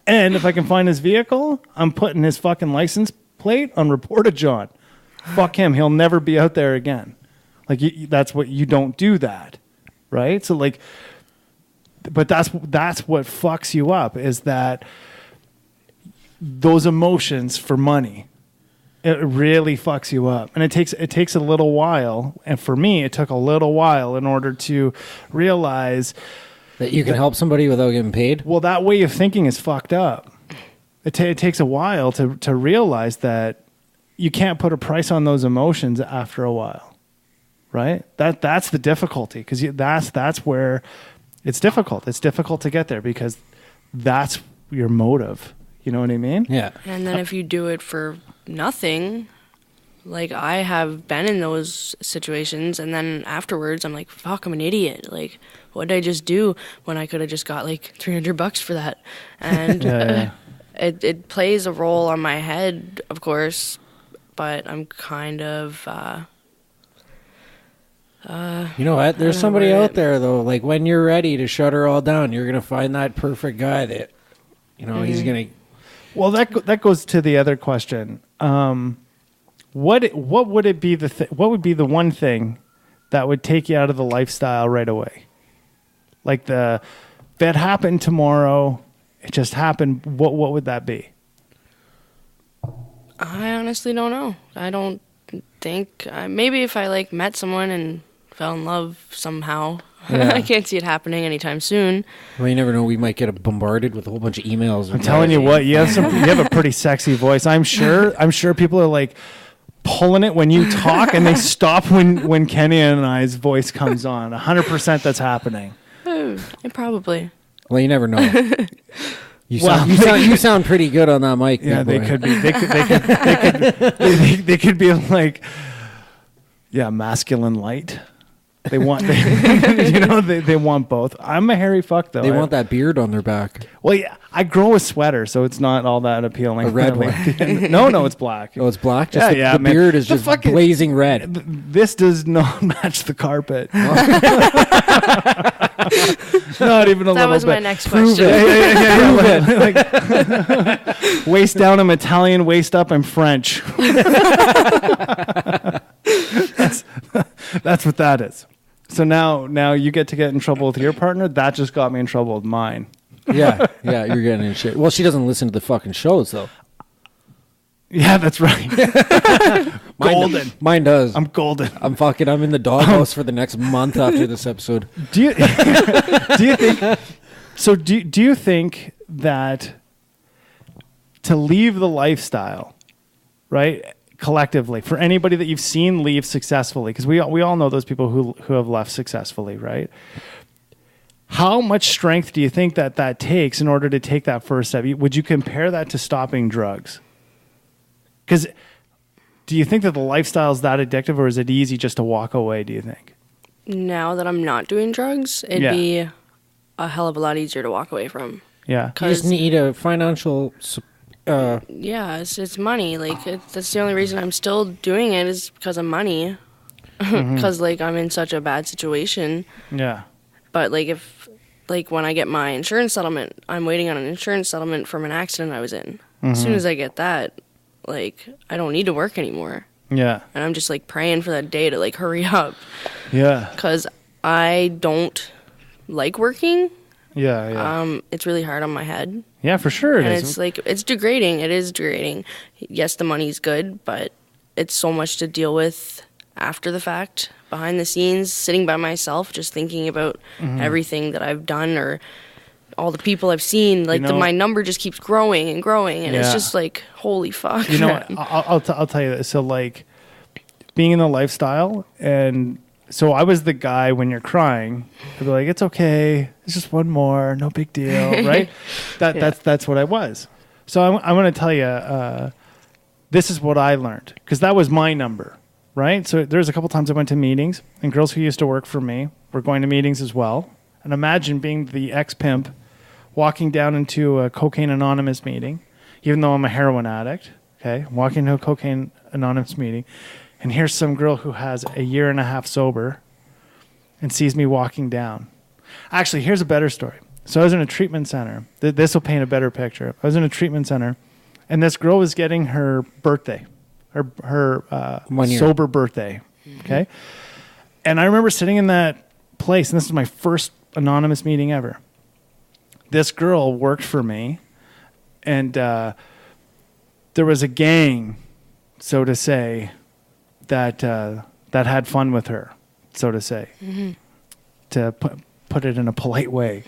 And if I can find his vehicle, I'm putting his fucking license plate on Report of John. Fuck him. He'll never be out there again. Like, that's what you don't do that. Right? So, like, but that's what fucks you up, is that those emotions for money. It really fucks you up. And it takes a little while. And for me, it took a little while in order to realize that you can help somebody without getting paid. Well, that way of thinking is fucked up. It takes a while to realize that you can't put a price on those emotions after a while. Right? That's the difficulty, because that's where it's difficult. It's difficult to get there because that's your motive. You know what I mean? Yeah. And then if you do it for nothing, like I have been in those situations, and then afterwards I'm like, fuck, I'm an idiot. Like, what did I just do when I could have just got like $300 for that? And yeah. It plays a role on my head, of course, but I'm kind of... you know what? There's somebody out there, though. Like, when you're ready to shut her all down, you're going to find that perfect guy that, he's going to... Well, that goes to the other question. What would be the one thing that would take you out of the lifestyle right away? Like, that happened tomorrow, it just happened. What would that be? I honestly don't know. I don't think... maybe if I, like, met someone and fell in love somehow. Yeah. I can't see it happening anytime soon. Well, you never know. We might get bombarded with a whole bunch of emails. I'm telling you what, you have a pretty sexy voice. I'm sure people are like pulling it when you talk, and they stop when Kenny and I's voice comes on. 100% that's happening. Probably. Well, you never know. You sound pretty good on that mic. Yeah, they could be. They could be like, yeah, masculine light. They want, they want both. I'm a hairy fuck, though. They want that beard on their back. Well, yeah, I grow a sweater, so it's not all that appealing. A red one? No, it's black. Oh, it's black? Just the man. beard is just blazing red. This does not match the carpet. Not even a little bit. That was my next question. Like, waist down, I'm Italian. Waist up, I'm French. That's what that is. So now you get in trouble with your partner. That just got me in trouble with mine. Yeah, you're getting in shit. Well, she doesn't listen to the fucking shows, though. Yeah, that's right. Golden. Mine does. I'm golden. I'm in the doghouse for the next month after this episode. Do you think? So do you think that to leave the lifestyle, right? Collectively, for anybody that you've seen leave successfully, because we all know those people who have left successfully, right? How much strength do you think that takes in order to take that first step? Would you compare that to stopping drugs? Because do you think that the lifestyle is that addictive, or is it easy just to walk away, do you think? Now that I'm not doing drugs, it'd be a hell of a lot easier to walk away from. Yeah. You just need a financial it's money. Like, that's the only reason I'm still doing it is because of money. Because, like, I'm in such a bad situation. Yeah. But, like, when I get my insurance settlement, I'm waiting on an insurance settlement from an accident I was in. As soon as I get that, like, I don't need to work anymore. Yeah. And I'm just like praying for that day to like hurry up Yeah. because I don't like working. Yeah. Yeah. It's really hard on my head. Yeah, for sure it And is. it's like, it's degrading. It is degrading. Yes, the money's good, but it's so much to deal with after the fact, behind the scenes, sitting by myself, just thinking about everything that I've done or all the people I've seen. Like, my number just keeps growing and growing. And it's just like, holy fuck. You know what? I'll tell you this. So, like, being in the lifestyle, and so I was the guy when you're crying, I'd be like, it's okay. It's just one more. No big deal. Right? That's what I was. So I'm going to tell you, this is what I learned, because that was my number. Right? So there's a couple times I went to meetings, and girls who used to work for me were going to meetings as well. And imagine being the ex-pimp walking down into a Cocaine Anonymous meeting, even though I'm a heroin addict, okay? Walking into a Cocaine Anonymous meeting, and here's some girl who has a year and a half sober and sees me walking down. Actually, here's a better story. So I was in a treatment center. This will paint a better picture. I was in a treatment center, and this girl was getting her birthday. Her sober birthday, okay? And I remember sitting in that place, and this is my first anonymous meeting ever. This girl worked for me, and there was a gang, so to say, that had fun with her, so to say, to put it in a polite way.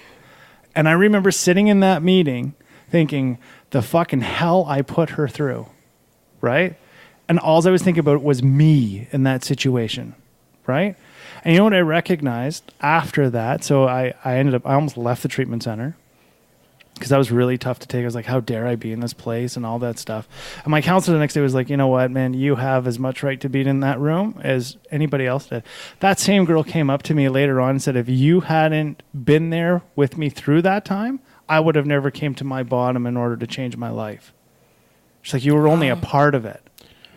And I remember sitting in that meeting thinking, the fucking hell I put her through, right? And all I was thinking about was me in that situation, right? And you know what I recognized after that? So I almost left the treatment center because that was really tough to take. I was like, how dare I be in this place and all that stuff. And my counselor the next day was like, you know what, man, you have as much right to be in that room as anybody else did. That same girl came up to me later on and said, if you hadn't been there with me through that time, I would have never came to my bottom in order to change my life. She's like, you were only a part of it.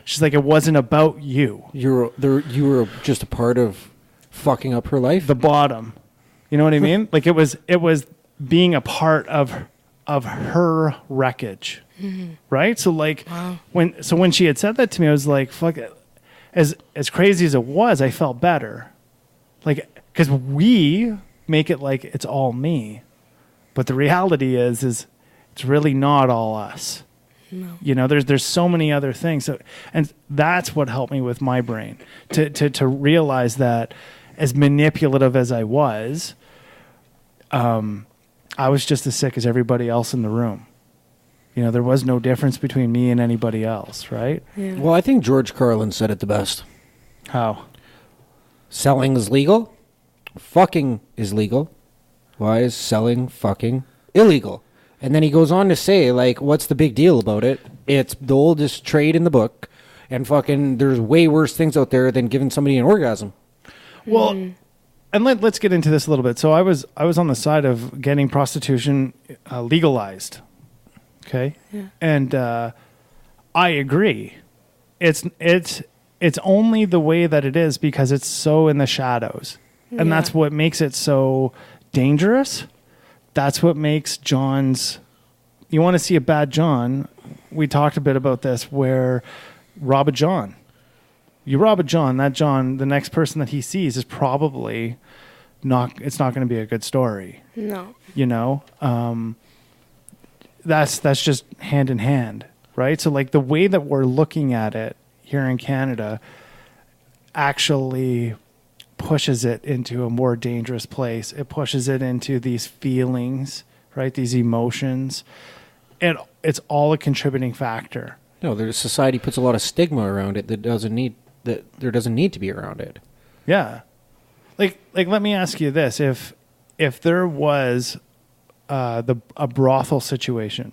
She's like, it wasn't about you. You were just a part of fucking up her life. The bottom. You know what I mean? Like it was being a part of her wreckage. Right? So like when she had said that to me, I was like, fuck it. As crazy as it was, I felt better. Like, because we make it like it's all me. But the reality is it's really not all us. No. You know, there's so many other things. So, and that's what helped me with my brain to realize that as manipulative as I was just as sick as everybody else in the room. You know, there was no difference between me and anybody else, right? Yeah. Well, I think George Carlin said it the best. How? Selling is legal. Fucking is legal. Why is selling fucking illegal? And then he goes on to say, like, what's the big deal about it? It's the oldest trade in the book, and fucking there's way worse things out there than giving somebody an orgasm. Well, and let's get into this a little bit. So I was on the side of getting prostitution legalized, okay? Yeah. And I agree. It's only the way that it is because it's so in the shadows, and that's what makes it so dangerous. That's what makes John's... You want to see a bad John? We talked a bit about this, where rob a John. You rob a John, that John, the next person that he sees is probably not... It's not going to be a good story. No. You know? That's just hand in hand, right? So, like, the way that we're looking at it here in Canada actually pushes it into a more dangerous place. It pushes it into these feelings, right? These emotions. And it's all a contributing factor. No, the society puts a lot of stigma around it that there doesn't need to be around it. Yeah. Like let me ask you this. If there was a brothel situation,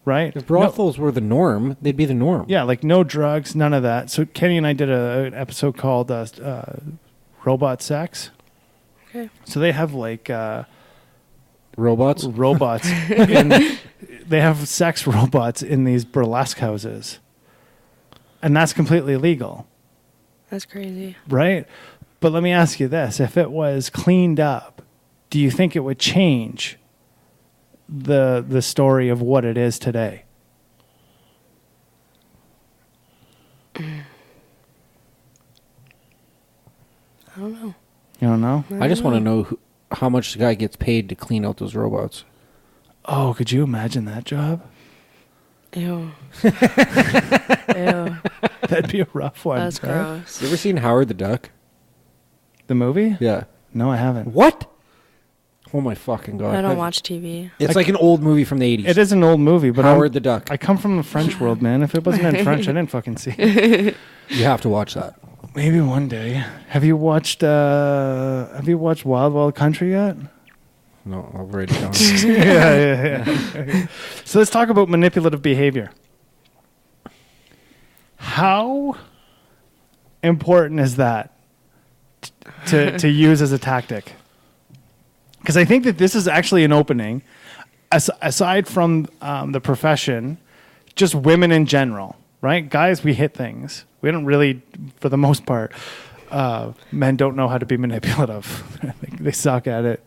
right? If brothels were the norm, they'd be the norm. Yeah, like no drugs, none of that. So Kenny and I did an episode called Robot Sex. Okay. So they have like robots. They have sex robots in these burlesque houses, and that's completely legal. That's crazy, right? But let me ask you this: if it was cleaned up, do you think it would change the story of what it is today? don't know. You don't know? I just want to know how much the guy gets paid to clean out those robots. Oh, could you imagine that job? Ew. Ew. That'd be a rough one. That's right? gross. You ever seen Howard the Duck? The movie? Yeah. No, I haven't. What? Oh my fucking god! I don't watch TV. It's like an old movie from the 80s. It is an old movie, but Howard the Duck. I come from the French world, man. If it wasn't in French, I didn't fucking see it. You have to watch that. Maybe one day. Have you watched Wild Wild Country yet? No, I'll write it down. yeah. So let's talk about manipulative behavior. How important is that to use as a tactic? Because I think that this is actually an opening, aside from the profession, just women in general, right? Guys, we hit things. We don't really, for the most part, men don't know how to be manipulative. They suck at it.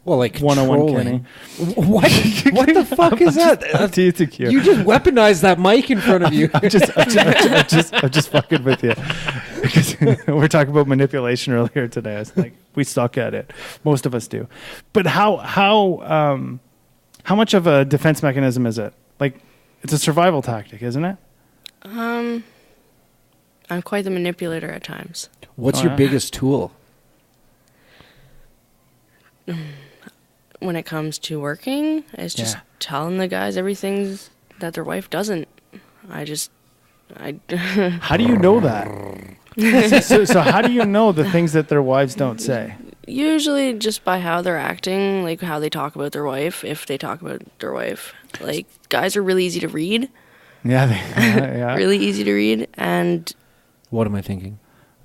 Well, like 101, Kenny. What? What the fuck is that? I'm teasing you. You just weaponized that mic in front of you. I'm just fucking with you. Because we were talking about manipulation earlier today. I was like, we suck at it. Most of us do. But how much of a defense mechanism is it? Like, it's a survival tactic, isn't it? I'm quite the manipulator at times. What's your biggest tool? When it comes to working, it's just telling the guys everything that their wife doesn't. I How do you know that? so how do you know the things that their wives don't say? Usually just by how they're acting, like how they talk about their wife, if they talk about their wife. Like, guys are really easy to read. Yeah, yeah. Really easy to read, and... What am I thinking?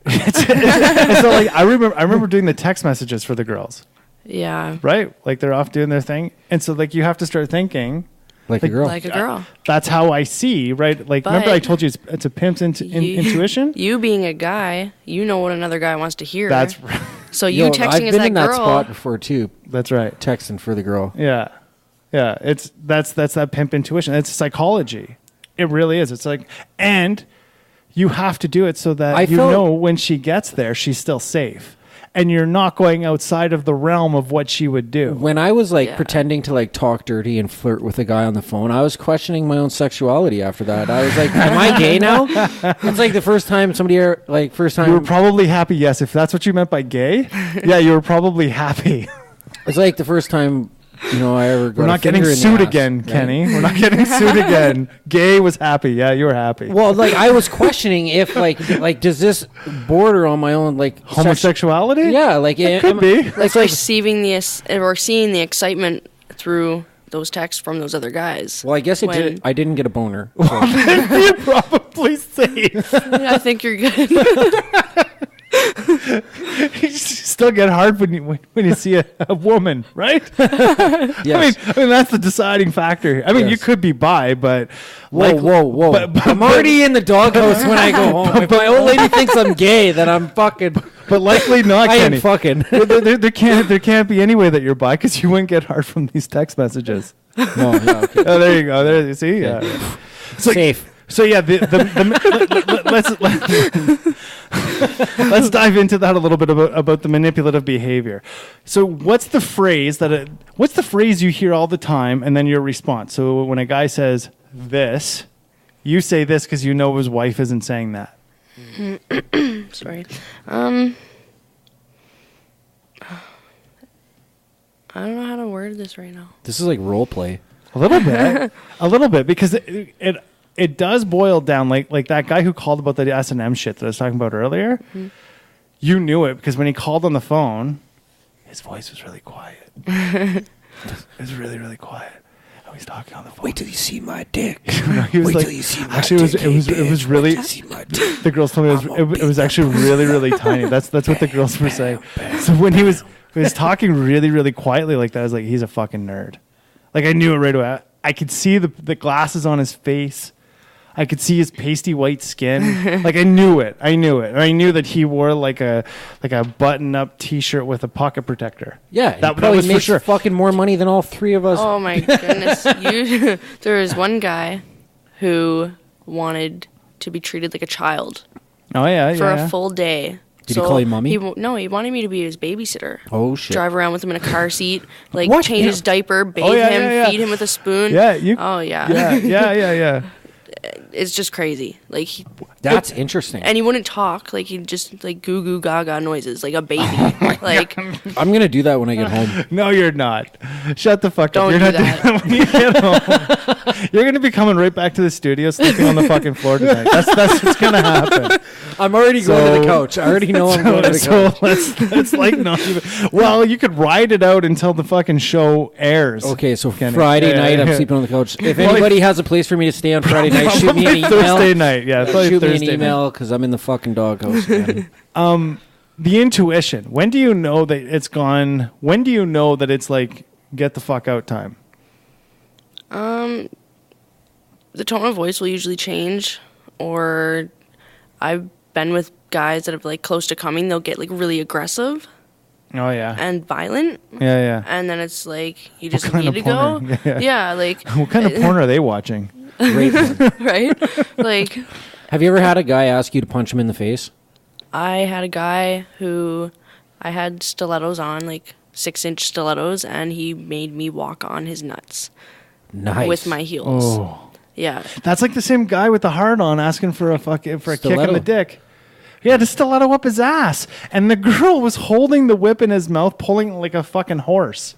So like I remember doing the text messages for the girls. Yeah. Right? Like they're off doing their thing. And so like you have to start thinking Like a girl. Like a girl. That's how I see, right? Like, But remember I told you it's a pimp's intuition? You being a guy, you know what another guy wants to hear. That's right. So you texting I've as been that in girl. that spot before too. That's right. Texting for the girl. Yeah. Yeah. That's that pimp intuition. It's psychology. It really is. It's like, and you have to do it so that you know when she gets there, she's still safe. And you're not going outside of the realm of what she would do. When I was like pretending to like talk dirty and flirt with a guy on the phone, I was questioning my own sexuality after that. I was like, am I gay now? It's like the first time You were probably happy, yes. If that's what you meant by gay, yeah, you were probably happy. It's like the first time, I ever got We're not getting sued again, right? Kenny. We're not getting sued again. Gay was happy. Yeah, you were happy. Well, like I was questioning if like does this border on my own like homosexuality? Yeah, like it could be. It's like seeing the excitement through those texts from those other guys. Well, I guess I didn't get a boner. So. You're probably safe. I think you're good. You still get hard when you see a woman, right? Yes. I mean that's the deciding factor here. I mean, you could be bi, but whoa. But I'm already in the doghouse when I go home. If my old lady thinks I'm gay, then I'm fucking. But likely not. I Kenny. am fucking. There can't be any way that you're bi because you wouldn't get hard from these text messages. No, yeah, okay. Oh, there you go. There you see. Yeah. Safe. So yeah, let's dive into that a little bit about the manipulative behavior. So what's the phrase you hear all the time, and then your response? So when a guy says this, you say this because you know his wife isn't saying that. Sorry. I don't know how to word this right now. This is like role play. A little bit, because it does boil down like that guy who called about the S&M shit that I was talking about earlier. Mm-hmm. You knew it because when he called on the phone, his voice was really quiet. It was really, really quiet. I was talking on the phone. Wait till you see my dick. He was till you see my dick. It was really. The girls told me it was actually really, really tiny. That's what the girls were saying. So when he was talking really, really quietly like that, I was like, he's a fucking nerd. Like I knew it right away. I could see the glasses on his face. I could see his pasty white skin. Like I knew it. And I knew that he wore like a button-up T-shirt with a pocket protector. Yeah, that was makes for sure. Fucking more money than all three of us. Oh my goodness! There was one guy who wanted to be treated like a child. Oh yeah, for a full day. Did he call you mommy? No, he wanted me to be his babysitter. Oh, shit. Drive around with him in a car seat, like What? change his diaper, bathe him, feed him with a spoon. Yeah, you. Oh yeah. Yeah. It's just crazy. Like That's interesting. and he wouldn't talk. Like he'd just like goo goo gaga noises, like a baby. Like I'm gonna do that when I get home. No, you're not. Shut the fuck Don't up. You're do not doing that when you get home. You're gonna be coming right back to the studio, sleeping on the fucking floor tonight. That's what's gonna happen. I'm already going to the couch. I already know I'm going to the So couch. let's like not even. Well, you could ride it out until the fucking show airs. Okay, so Kenny. Friday Yeah, night, yeah. I'm sleeping on the couch. If Well, anybody has a place for me to stay on Friday night, shoot me an email. Thursday night, yeah. Probably Shoot me Thursday an email because I'm in the fucking doghouse, man. The intuition. When do you know that it's gone? When do you know that it's like get the fuck out time? the tone of voice will usually change, or I've been with guys that have like close to coming, they'll get like really aggressive Oh yeah. and violent, Yeah. and then it's like you just kind need of to go. porn? Yeah. Yeah, like What kind of porn are they watching? Great one. right? Like Have you ever had a guy ask you to punch him in the face? I had a guy who I had stilettos on, like 6-inch stilettos, and he made me walk on his nuts Nice. with my heels. Oh. Yeah. That's like the same guy with the hard on asking for a kick in Stiletto. the dick. He had a stiletto up his ass, and the girl was holding the whip in his mouth, pulling like a fucking horse,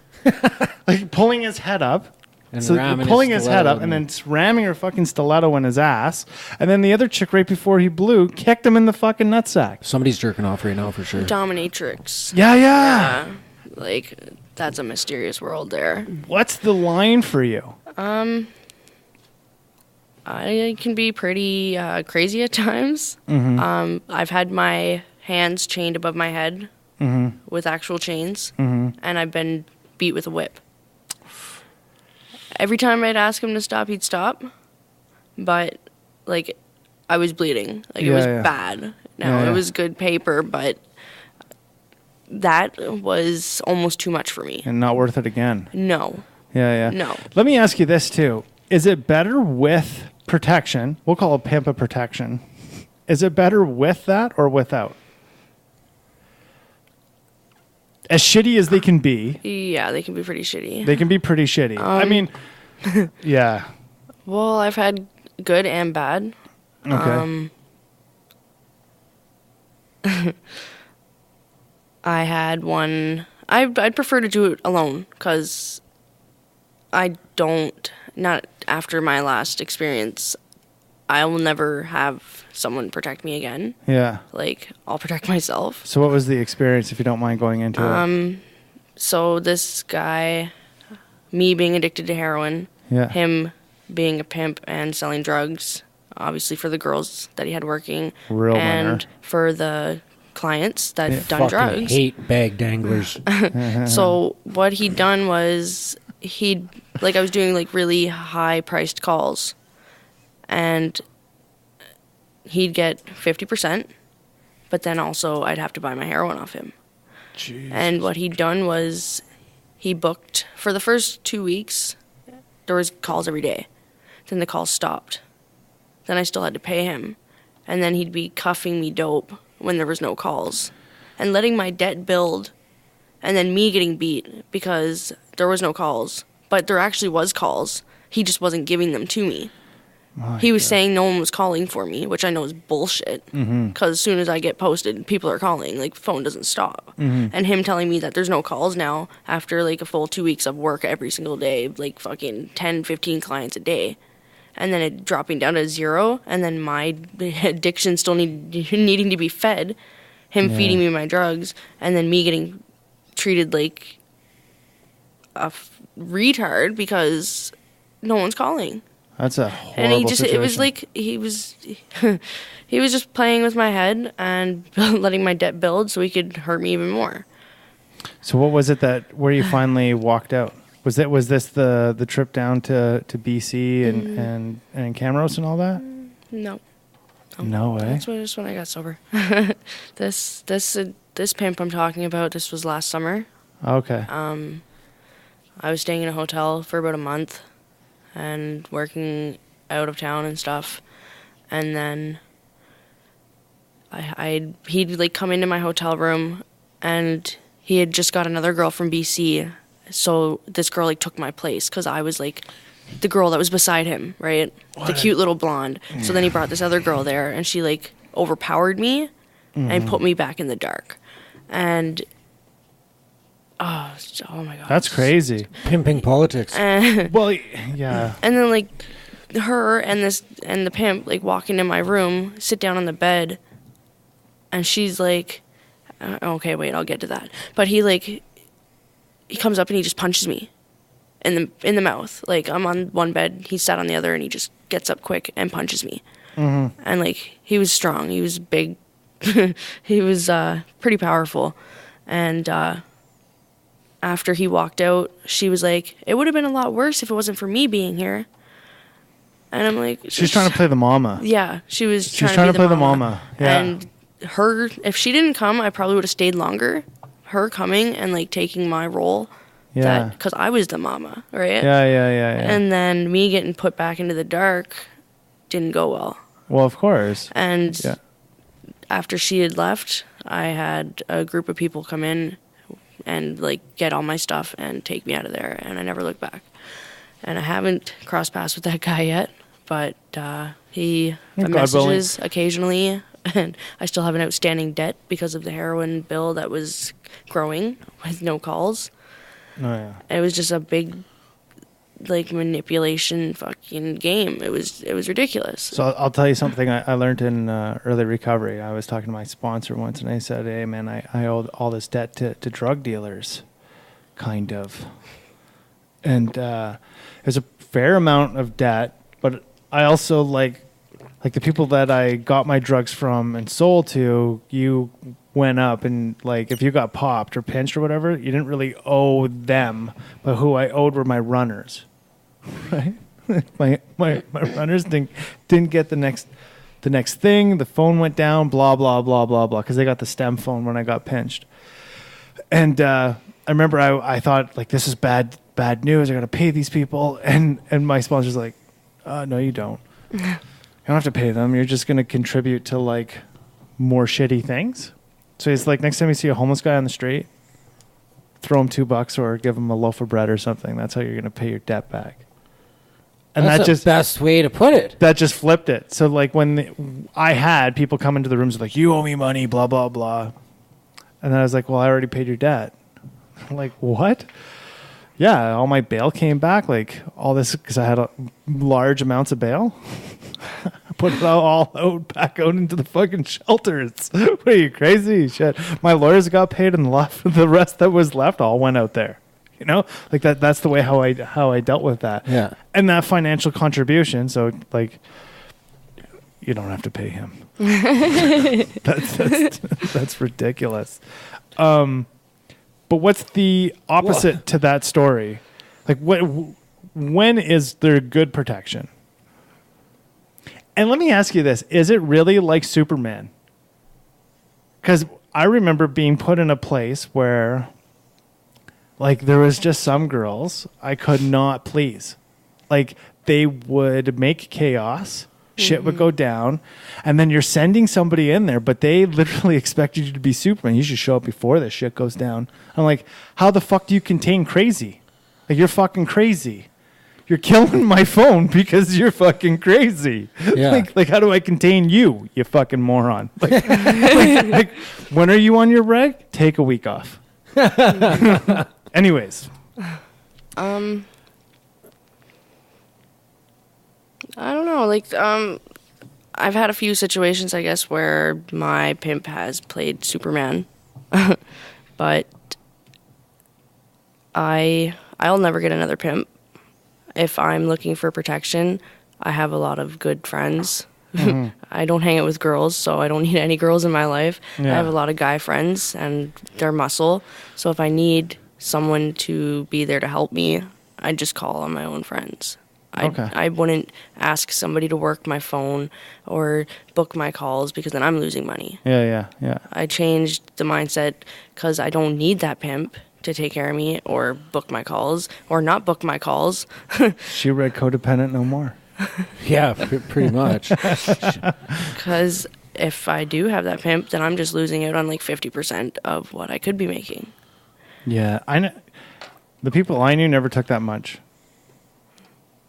like pulling his head up. And So ramming pulling his his head stiletto up and in. then ramming her fucking stiletto in his ass, and then the other chick right before he blew kicked him in the fucking nutsack. Somebody's jerking off right now for sure. Dominatrix. Yeah. Like that's a mysterious world there. What's the line for you? I can be pretty crazy at times. I've had my hands chained above my head with actual chains, and I've been beat with a whip. Every time I'd ask him to stop, he'd stop. But, like, I was bleeding. Like, it was bad. Now, it was good paper, but that was almost too much for me. And not worth it again. No. Yeah. No. Let me ask you this too: is it better with protection? We'll call it PIMPA protection. Is it better with that or without? As shitty as they can be, Yeah, they can be pretty shitty. they can be pretty shitty. I mean, yeah. Well, I've had good and bad. Okay. I had one. I'd prefer to do it alone because I don't. Not after my last experience. I will never have someone protect me again. Yeah. Like I'll protect myself. So what was the experience, if you don't mind going into it? So this guy, me being addicted to heroin, Yeah. him being a pimp and selling drugs, obviously for the girls that he had working, Real and winner. for the clients that done Fucking drugs. hate bag danglers. So what he'd done was I was doing like really high priced calls, and he'd get 50%, but then also I'd have to buy my heroin off him. Jeez. And what he'd done was he booked for the first 2 weeks, there was calls every day. Then the calls stopped. Then I still had to pay him. And then he'd be cuffing me dope when there was no calls and letting my debt build, and then me getting beat because there was no calls. But there actually was calls. He just wasn't giving them to me. He was saying no one was calling for me, which I know is bullshit. Because as soon as I get posted, people are calling. Like, phone doesn't stop. And him telling me that there's no calls now after, like, a full 2 weeks of work every single day, like, fucking 10, 15 clients a day. And then it dropping down to 0, and then my addiction still needing to be fed, him feeding me my drugs, and then me getting treated like a retard because no one's calling. That's a horrible And situation. it was like he was just playing with my head and letting my debt build so he could hurt me even more. So what was it where you finally walked out? Was this the trip down to BC and Camrose and all that? No. No way. That's just when I got sober. This pimp I'm talking about, this was last summer. Okay. I was staying in a hotel for about a month and working out of town and stuff. And then he'd like come into my hotel room, and he had just got another girl from BC. So this girl like took my place because I was like the girl that was beside him, right? The cute little blonde. So then he brought this other girl there, and she like overpowered me and put me back in the dark. And oh my god, That's crazy. Pimping politics. Well, yeah. And then like her and the pimp like walk into my room, sit down on the bed, and she's like, okay, wait, I'll get to that. But he comes up and he just punches me in the mouth. Like, I'm on one bed, he sat on the other, and he just gets up quick and punches me. And like, he was strong, he was big, he was pretty powerful. And after he walked out, she was like, it would have been a lot worse if it wasn't for me being here. And I'm like, She's trying to play the mama. yeah, she's Trying trying to to play be the mama. Yeah. And her, if she didn't come, I probably would have stayed longer. Her coming and like taking my role, Yeah. because I was the mama, right? Yeah. And then me getting put back into the dark didn't go well. Well, of course. And Yeah. after she had left, I had a group of people come in and like get all my stuff and take me out of there, and I never looked back. And I haven't crossed paths with that guy yet, but he God messages occasionally, and I still have an outstanding debt because of the heroin bill that was growing with no calls. Oh, yeah. And it was just a big like manipulation fucking game. It was ridiculous. So I'll tell you something I learned in early recovery. I was talking to my sponsor once, and I said, hey, man, I owe all this debt to drug dealers, kind of. And there's a fair amount of debt, but I also like the people that I got my drugs from and sold to, you went up and like if you got popped or pinched or whatever, you didn't really owe them, but who I owed were my runners, right? my runners didn't get the next thing. The phone went down, blah blah blah blah blah, because they got the stem phone when I got pinched. And I remember I thought like this is bad news. I got to pay these people, and my sponsor's like, no, you don't. You don't have to pay them. You're just going to contribute to like more shitty things. So he's like, next time you see a homeless guy on the street, throw him $2 or give him a loaf of bread or something. That's how you're going to pay your debt back. And That's that the just best way to put it. that just flipped it. So like when I had people come into the rooms like, you owe me money, blah blah blah, and then I was like, well, I already paid your debt. I'm like, what? Yeah, all my bail came back, like all this because I had large amounts of bail. I put it all back out into the fucking shelters. What are you, crazy? Shit. My lawyers got paid, and the rest that was left all went out there. You know, like that's the way how I dealt with that. Yeah. And that financial contribution. So like, you don't have to pay him. that's ridiculous. But what's the opposite to that story? Like, when is there good protection? And let me ask you this. Is it really like Superman? Because I remember being put in a place where, like, there was just some girls I could not please. Like, they would make chaos. Shit would go down. And then you're sending somebody in there, but they literally expected you to be Superman. You should show up before this shit goes down. I'm like, how the fuck do you contain crazy? Like, you're fucking crazy. You're killing my phone because you're fucking crazy. Yeah. Like how do I contain you, you fucking moron? Like, when are you on your reg? Take a week off. Anyways. I don't know. Like, I've had a few situations, I guess, where my pimp has played Superman, but I'll never get another pimp. If I'm looking for protection, I have a lot of good friends. I don't hang out with girls, so I don't need any girls in my life. Yeah. I have a lot of guy friends, and they're muscle. So if I need someone to be there to help me, I just call on my own friends. I wouldn't ask somebody to work my phone or book my calls because then I'm losing money. Yeah. I changed the mindset because I don't need that pimp to take care of me or book my calls or not book my calls. She read Codependent No More. Yeah, pretty much. Because if I do have that pimp, then I'm just losing out on like 50% of what I could be making. Yeah, I know. The people I knew never took that much.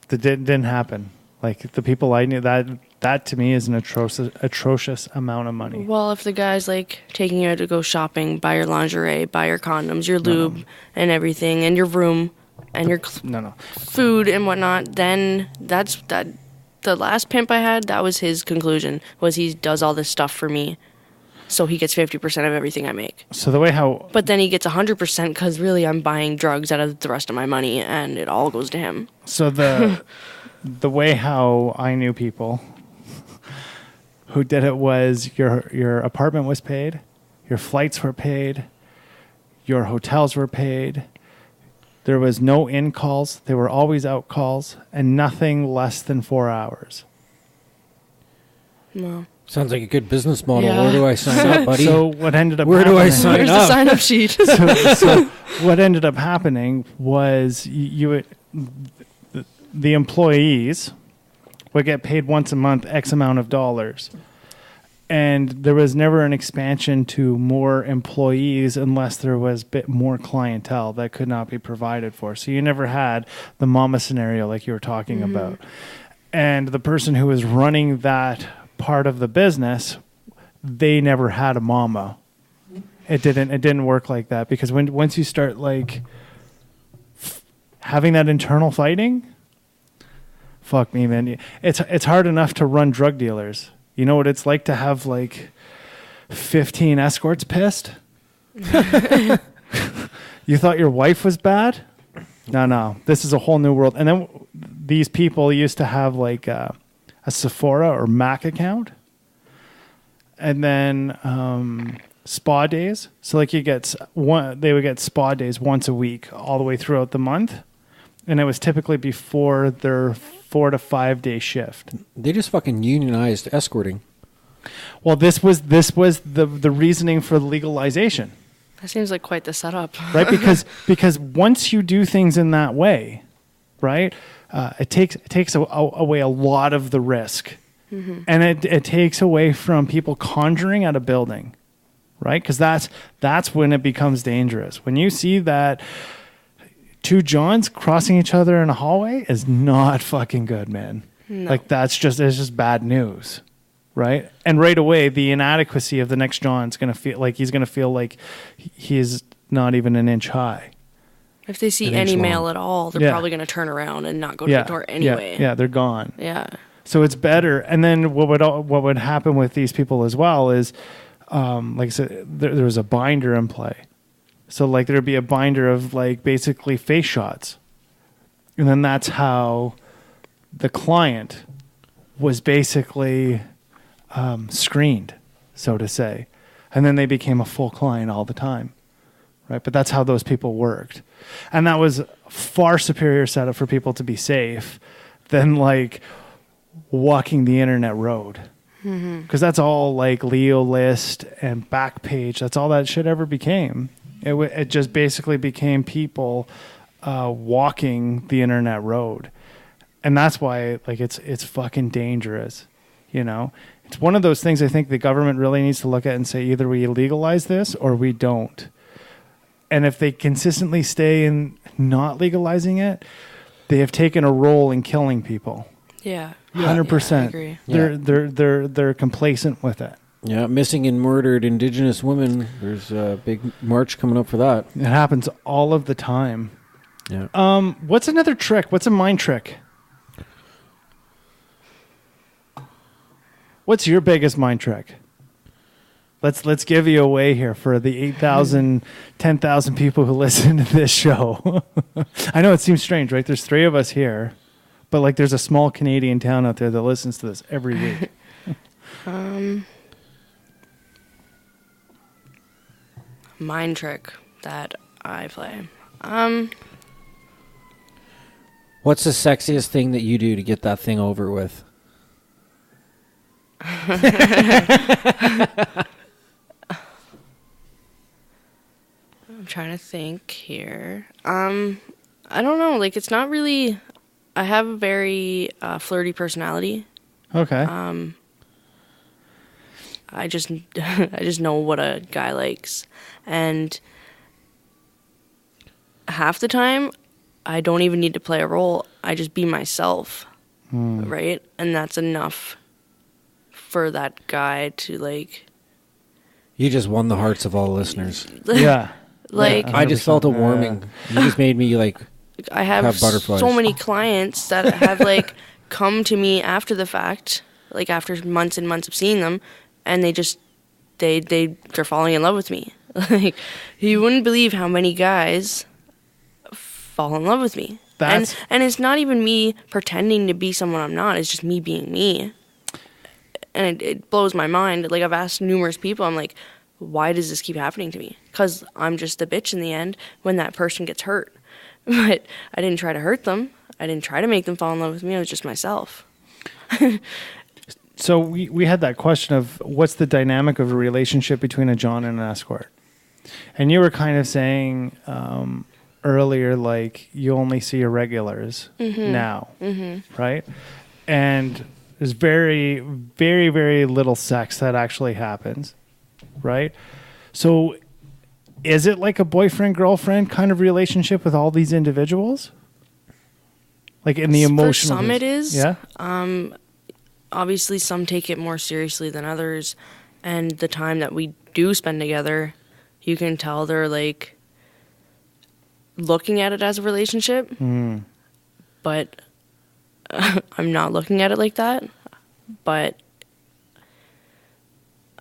That didn't happen. Like the people I knew, that to me is an atrocious amount of money. Well, if the guy's like taking you out to go shopping, buy your lingerie, buy your condoms, your lube, and everything, and your room, and your food and whatnot, then that's that. The last pimp I had, that was his conclusion, was he does all this stuff for me, so he gets 50% of everything I make. So the way how... But then he gets 100% because really I'm buying drugs out of the rest of my money, and it all goes to him. So the way how I knew people who did it was your apartment was paid, your flights were paid, your hotels were paid. There was no in calls. They were always out calls, and nothing less than 4 hours. No. Sounds like a good business model. Yeah. Where do I sign up, buddy? So what ended up Where happening, do I sign Where's up? the sign-up sheet? so what ended up happening was the employees would get paid once a month X amount of dollars. And there was never an expansion to more employees unless there was a bit more clientele that could not be provided for. So you never had the mama scenario like you were talking about. And the person who was running that part of the business, they never had a mama. It didn't work like that, because once you start like having that internal fighting, fuck me, man. It's hard enough to run drug dealers. You know what it's like to have like 15 escorts pissed? You thought your wife was bad? No. This is a whole new world. And then these people used to have like a Sephora or Mac account. And then spa days. So like they would get spa days once a week all the way throughout the month. And it was typically before their 4 to 5 day shift. They just fucking unionized escorting. Well, this was the reasoning for legalization, That seems like quite the setup. right? Because once you do things in that way, right, it takes away a lot of the risk, and it takes away from people conjuring at a building, right? Because that's when it becomes dangerous. When you see that two Johns crossing each other in a hallway is not fucking good, man. No. Like it's just bad news, right? And right away, the inadequacy of the next John's gonna feel like he's not even an inch high. If they see An any inch male long. at all, they're probably going to turn around and not go to the door anyway. Yeah, they're gone. Yeah. So it's better. And then what would happen with these people as well is, like I said, there was a binder in play. So like there'd be a binder of like basically face shots. And then that's how the client was basically screened, so to say. And then they became a full client all the time. Right? But that's how those people worked. And that was far superior setup for people to be safe than like walking the internet road. Because that's all like Leo List and Backpage. That's all that shit ever became. It just basically became people walking the internet road. And that's why like it's fucking dangerous. You know, it's one of those things I think the government really needs to look at and say either we legalize this or we don't. And if they consistently stay in not legalizing it, they have taken a role in killing people. Yeah. 100%. I agree. They're complacent with it. Yeah, missing and murdered Indigenous women. There's a big march coming up for that. It happens all of the time. Yeah. What's another trick? What's a mind trick? What's your biggest mind trick? Let's give you away here for the 8,000, 10,000 people who listen to this show. I know it seems strange, right? There's 3 of us here, but like there's a small Canadian town out there that listens to this every week. Mind trick that I play. What's the sexiest thing that you do to get that thing over with? I'm trying to think here. I don't know. Like, it's not really. I have a very flirty personality. Okay. I just I just know what a guy likes, and half the time I don't even need to play a role. I just be myself, right? And that's enough for that guy to like. You just won the hearts of all listeners. Yeah. Like I just felt a warming. You just made me like. I have butterflies. so many clients that have like come to me after the fact, like after months and months of seeing them, and they just they're falling in love with me. Like you wouldn't believe how many guys fall in love with me. And it's not even me pretending to be someone I'm not. It's just me being me. And it blows my mind. Like I've asked numerous people, I'm like, why does this keep happening to me? Because I'm just the bitch in the end when that person gets hurt. But I didn't try to hurt them. I didn't try to make them fall in love with me. I was just myself. So we had that question of what's the dynamic of a relationship between a John and an escort? And you were kind of saying earlier, like, you only see your regulars now, right? And there's very, very, very little sex that actually happens, right? So is it like a boyfriend-girlfriend kind of relationship with all these individuals? Like in the emotional... For some it is. Yeah? Obviously, some take it more seriously than others. And the time that we do spend together, you can tell they're like looking at it as a relationship. But I'm not looking at it like that. But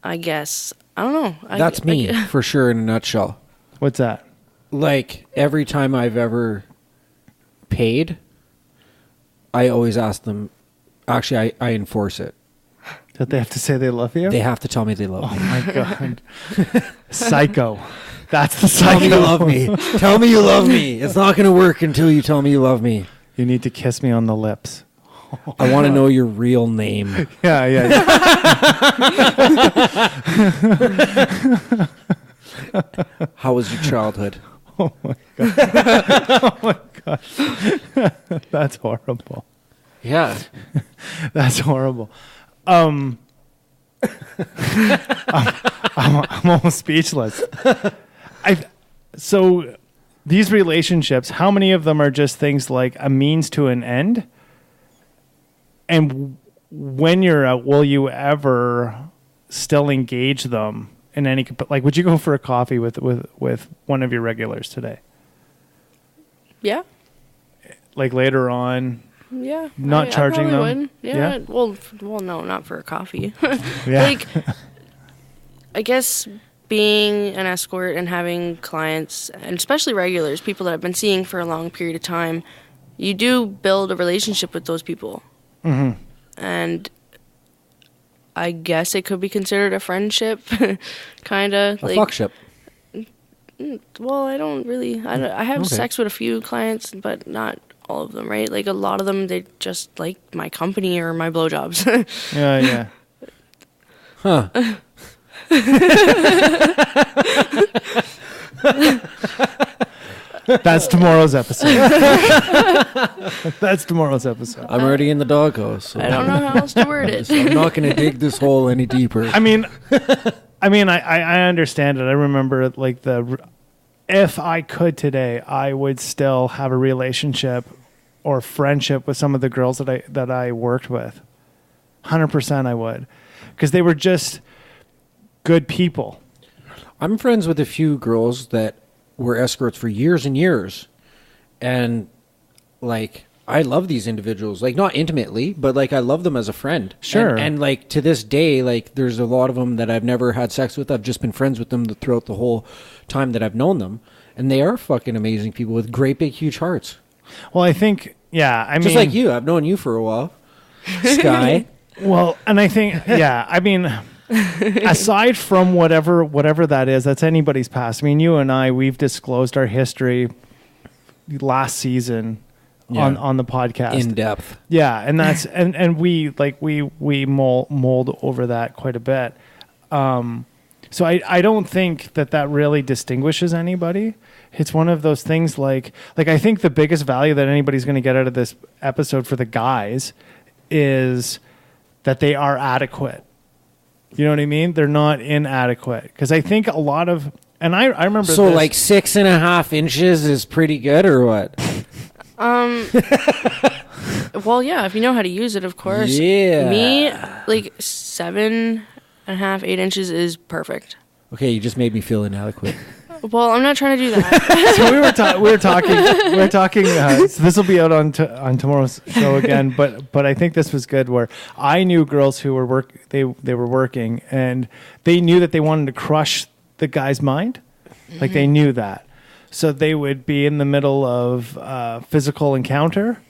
I guess... I don't know. That's me, for sure, in a nutshell. What's that? Like, every time I've ever paid, I always ask them... Actually, I enforce it. That they have to say they love you? They have to tell me they love me. Oh, my God. Psycho. That's the psycho. Tell me you love me. Tell me you love me. It's not going to work until you tell me you love me. You need to kiss me on the lips. I want to know your real name. Yeah. How was your childhood? Oh my God. Oh my gosh. That's horrible. Yeah. That's horrible. I'm almost speechless. So these relationships, how many of them are just things like a means to an end? And when you're out, will you ever still engage them in any, like, would you go for a coffee with one of your regulars today? Yeah. Like later on? Yeah. Not charging I them? would. Yeah. Yeah? Well, no, not for a coffee. Yeah. Like, I guess being an escort and having clients, and especially regulars, people that I've been seeing for a long period of time, you do build a relationship with those people. Mm-hmm. And I guess it could be considered a friendship, kind of. A fuckship. Well, I don't really. I have sex with a few clients, but not all of them, right? Like a lot of them, they just like my company or my blowjobs. Yeah. Huh. That's tomorrow's episode. That's tomorrow's episode. I'm already in the doghouse. So I don't know how else to word it. I'm not going to dig this hole any deeper. I mean, I understand it. I remember like if I could today, I would still have a relationship or friendship with some of the girls that I worked with. 100% I would, because they were just good people. I'm friends with a few girls that were escorts for years and years, and like I love these individuals, like not intimately, but like I love them as a friend. Sure. And like to this day, like there's a lot of them that I've never had sex with. I've just been friends with them throughout the whole time that I've known them, and they are fucking amazing people with great big huge hearts. Well, I think, yeah, I mean, just like you, I've known you for a while, Sky. Well, and I think, yeah, I mean, aside from whatever that is, that's anybody's past. I mean, you and I, we've disclosed our history last season on the podcast in depth. Yeah, and that's and we like we mold over that quite a bit. So I don't think that really distinguishes anybody. It's one of those things like I think the biggest value that anybody's going to get out of this episode for the guys is that they are adequate. You know what I mean? They're not inadequate. Because I think a lot of, and I remember So this, like 6.5 inches is pretty good, or what? Well, yeah, if you know how to use it, of course. Yeah. Me, like 7.5, 8 inches is perfect. Okay, you just made me feel inadequate. Well, I'm not trying to do that. so we were talking. So this will be out on tomorrow's show again. But I think this was good. Where I knew girls who were they were working, and they knew that they wanted to crush the guy's mind. Like they knew that, so they would be in the middle of physical encounter,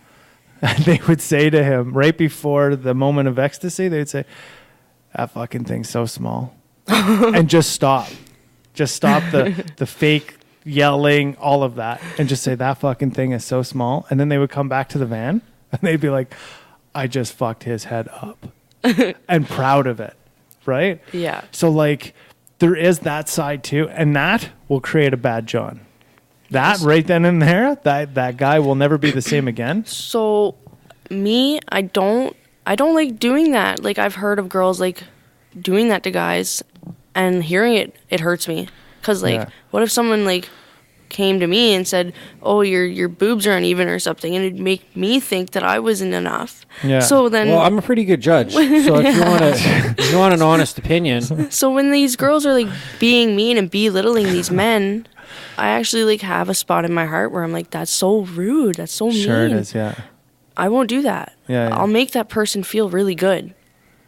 and they would say to him right before the moment of ecstasy, they would say, "That fucking thing's so small," and just stop. Just stop the fake yelling, all of that, and just say, that fucking thing is so small. And then they would come back to the van, and they'd be like, I just fucked his head up. And proud of it, right? Yeah. So, like, there is that side, too. And that will create a bad John. That right then and there, that guy will never be the same again. So, me, I don't like doing that. Like, I've heard of girls, like, doing that to guys. And hearing it hurts me. Because, like, what if someone, like, came to me and said, oh, your boobs are uneven or something, and it'd make me think that I wasn't enough. Yeah. So then... Well, I'm a pretty good judge. So if you want an honest opinion... So when these girls are, like, being mean and belittling these men, I actually, like, have a spot in my heart where I'm like, that's so rude. That's so mean. Sure it is, yeah. I won't do that. Yeah. I'll make that person feel really good.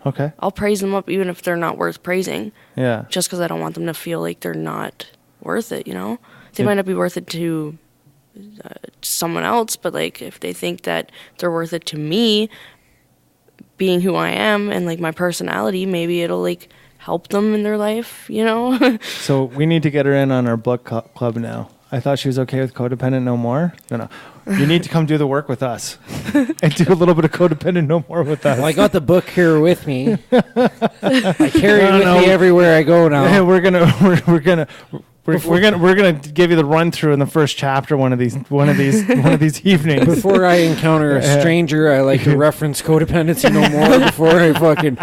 Okay. I'll praise them up even if they're not worth praising. Yeah. Just because I don't want them to feel like they're not worth it, you know? They might not be worth it to someone else, but, like, if they think that they're worth it to me, being who I am and, like, my personality, maybe it'll, like, help them in their life, you know? So we need to get her in on our book club now. I thought she was okay with Codependent No More. No. You need to come do the work with us and do a little bit of Codependent No More with us. Well, I got the book here with me. I carry it with me everywhere I go now. Yeah, we're gonna give you the run through in the first chapter one of these evenings. Before I encounter a stranger, I like to reference codependency no more before I fucking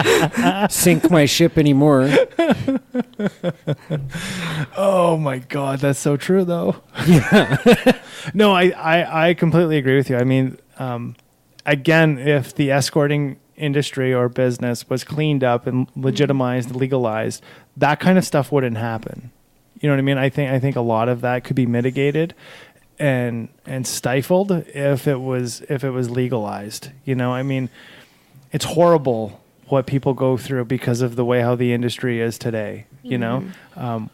sink my ship anymore. Oh my God, that's so true though. Yeah. No, I completely agree with you. I mean, again, if the escorting industry or business was cleaned up and legitimized, legalized, that kind of stuff wouldn't happen. You know what I mean? I think a lot of that could be mitigated and stifled if it was legalized. You know, I mean, it's horrible what people go through because of the way how the industry is today. You know,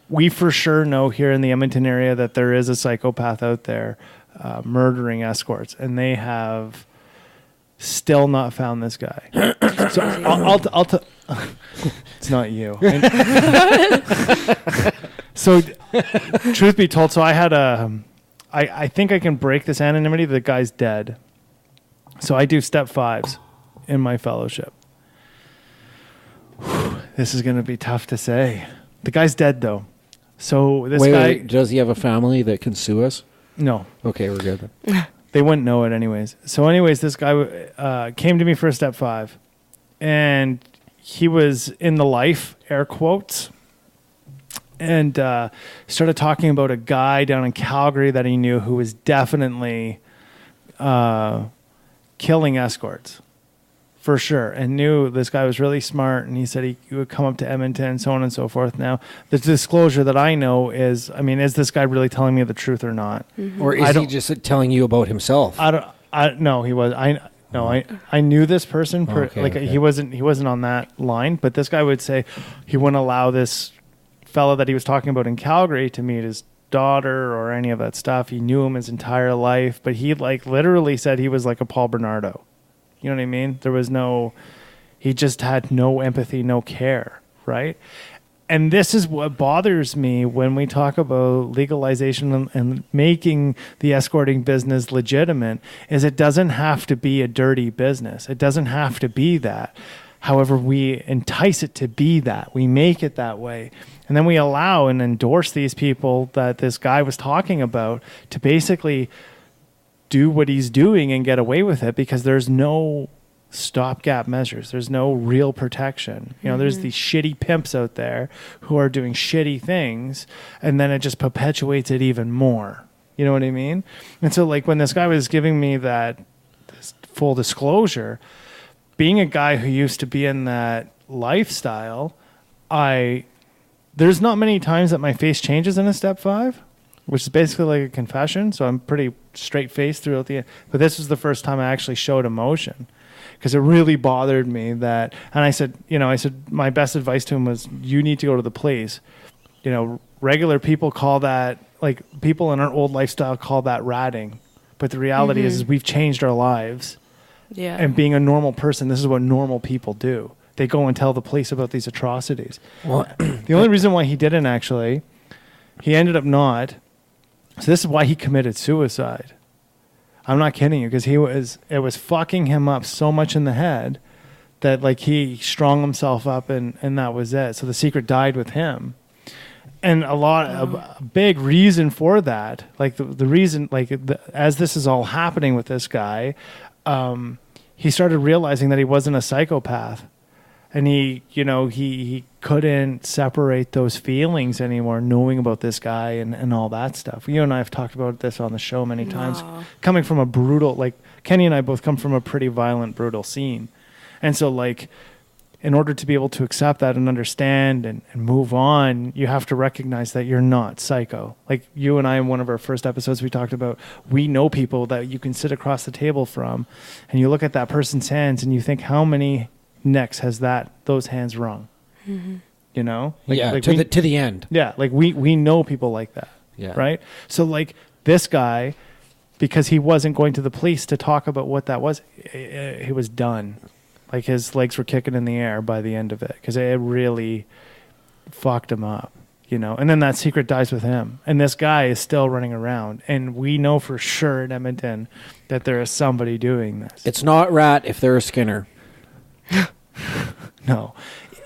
we for sure know here in the Edmonton area that there is a psychopath out there murdering escorts, and they have still not found this guy. So I'll it's not you. So, truth be told, so I had I think I can break this anonymity. The guy's dead. So I do step 5s in my fellowship. This is going to be tough to say. The guy's dead, though. So this guy... Wait, does he have a family that can sue us? No. Okay, we're good then. They wouldn't know it anyways. So anyways, this guy came to me for a step 5. And he was in the life, air quotes, and started talking about a guy down in Calgary that he knew who was definitely killing escorts. For sure, and knew this guy was really smart, and he said he would come up to Edmonton, so on and so forth. Now, the disclosure that I know is, I mean, is this guy really telling me the truth or not? Mm-hmm. Or is he just telling you about himself? No, he was. I knew this person. Okay. He wasn't on that line. But this guy would say he wouldn't allow this fellow that he was talking about in Calgary to meet his daughter or any of that stuff. He knew him his entire life, but he literally said he was like a Paul Bernardo. You know what I mean? He just had no empathy, no care, right? And this is what bothers me when we talk about legalization and making the escorting business legitimate, is it doesn't have to be a dirty business. It doesn't have to be that. However, we entice it to be that. We make it that way. And then we allow and endorse these people that this guy was talking about to basically do what he's doing and get away with it, because there's no stopgap measures. There's no real protection. You know, there's these shitty pimps out there who are doing shitty things, and then it just perpetuates it even more. You know what I mean? And so, like, when this guy was giving me this full disclosure, being a guy who used to be in that lifestyle, there's not many times that my face changes in a step 5, which is basically like a confession. So I'm pretty straight faced throughout the end. But this was the first time I actually showed emotion, because it really bothered me that. And I said my best advice to him was, you need to go to the police. You know, regular people call that, like, people in our old lifestyle call that ratting. But the reality is we've changed our lives. Yeah. And being a normal person, this is what normal people do. They go and tell the police about these atrocities. Well, the only reason why he didn't, actually, he ended up not. So this is why he committed suicide. I'm not kidding you, because it was fucking him up so much in the head that, like, he strung himself up and that was it. So the secret died with him. And a big reason for that, like the reason, like, as this is all happening with this guy, he started realizing that he wasn't a psychopath. And he couldn't separate those feelings anymore, knowing about this guy and all that stuff. You and I have talked about this on the show many times. Coming from a brutal, like, Kenny and I both come from a pretty violent, brutal scene. And so, like, in order to be able to accept that and understand and move on, you have to recognize that you're not psycho. Like, you and I, in one of our first episodes, we talked about, we know people that you can sit across the table from, and you look at that person's hands and you think, how many necks has those hands wrung? You know, like, to the end. Yeah, like we know people like that. Yeah, right. So, like, this guy, because he wasn't going to the police to talk about what that was, he was done. Like, his legs were kicking in the air by the end of it, because it really fucked him up. You know, and then that secret dies with him, and this guy is still running around, and we know for sure in Edmonton that there is somebody doing this. It's not rat if they're a Skinner. No,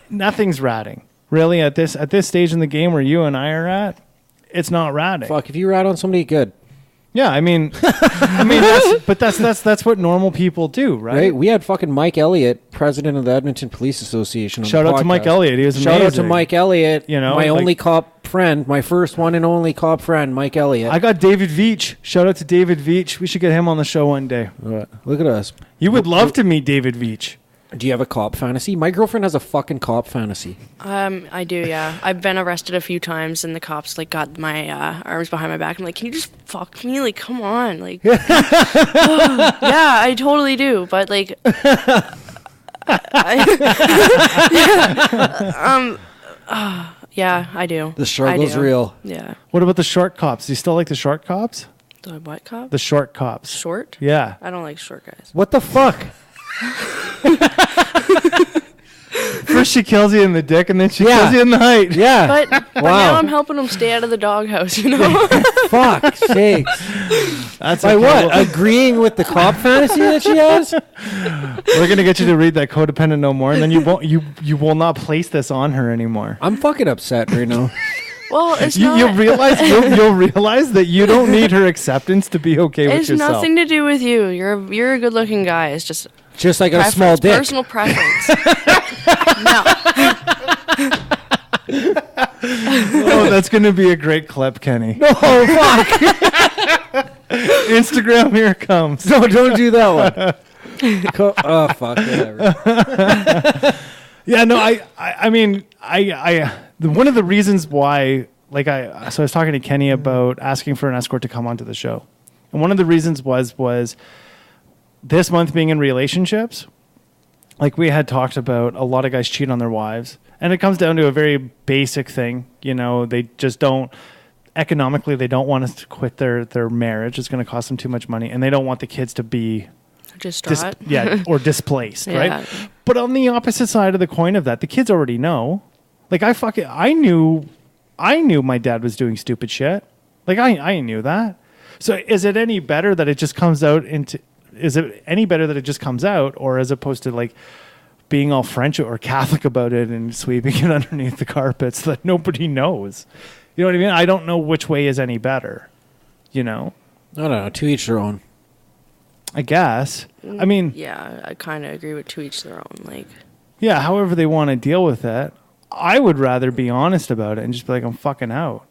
nothing's ratting. Really, at this stage in the game where you and I are at, it's not ratting. Fuck, if you rat on somebody, good. Yeah, I mean, that's what normal people do, right? We had fucking Mike Elliott, president of the Edmonton Police Association. Shout out to Mike Elliott. He was amazing. Shout out to Mike Elliott. You know, my only cop friend, my first one and only cop friend, Mike Elliott. I got David Veach. Shout out to David Veach. We should get him on the show one day. Look at us. You would love to meet David Veach. Do you have a cop fantasy? My girlfriend has a fucking cop fantasy. I do, yeah. I've been arrested a few times, and the cops, like, got my arms behind my back. I'm like, can you just fuck me? Like, come on. Like, yeah, I totally do. But, like, yeah, I do. The struggle's real. Yeah. What about the short cops? Do you still like the short cops? The what cop? The short cops. Short? Yeah. I don't like short guys. What the fuck? First she kills you in the dick, and then she kills you in the height. Yeah. But now I'm helping them stay out of the doghouse, you know? Fuck sakes. That's by what? Agreeing with the cop fantasy that she has? We're gonna get you to read that Codependent No More, and then you will not place this on her anymore. I'm fucking upset right now. Well, it's you'll realize that you don't need her acceptance to be okay with yourself. It's nothing to do with you. You're a good-looking guy. It's just like a small dick. Personal preference. No. Oh, that's going to be a great clip, Kenny. No, fuck. Instagram, here it comes. No, don't do that one. Oh, fuck, whatever. Yeah, no, I mean, one of the reasons why, like, so I was talking to Kenny about asking for an escort to come onto the show. And one of the reasons was this month being in relationships, like we had talked about, a lot of guys cheat on their wives. And it comes down to a very basic thing. You know, they just don't, economically, they don't want us to quit their marriage. It's going to cost them too much money. And they don't want the kids to be distraught. Or displaced, yeah. Right? But on the opposite side of the coin of that, the kids already know. Like, I knew my dad was doing stupid shit. Like, I knew that. So is it any better that it just comes out or as opposed to, like, being all French or Catholic about it and sweeping it underneath the carpet so that nobody knows? You know what I mean? I don't know which way is any better, you know? I don't know. To each their own. I guess. I mean, Yeah, I kind of agree with to each their own. Like, yeah, however they want to deal with it. I would rather be honest about it and just be like, I'm fucking out.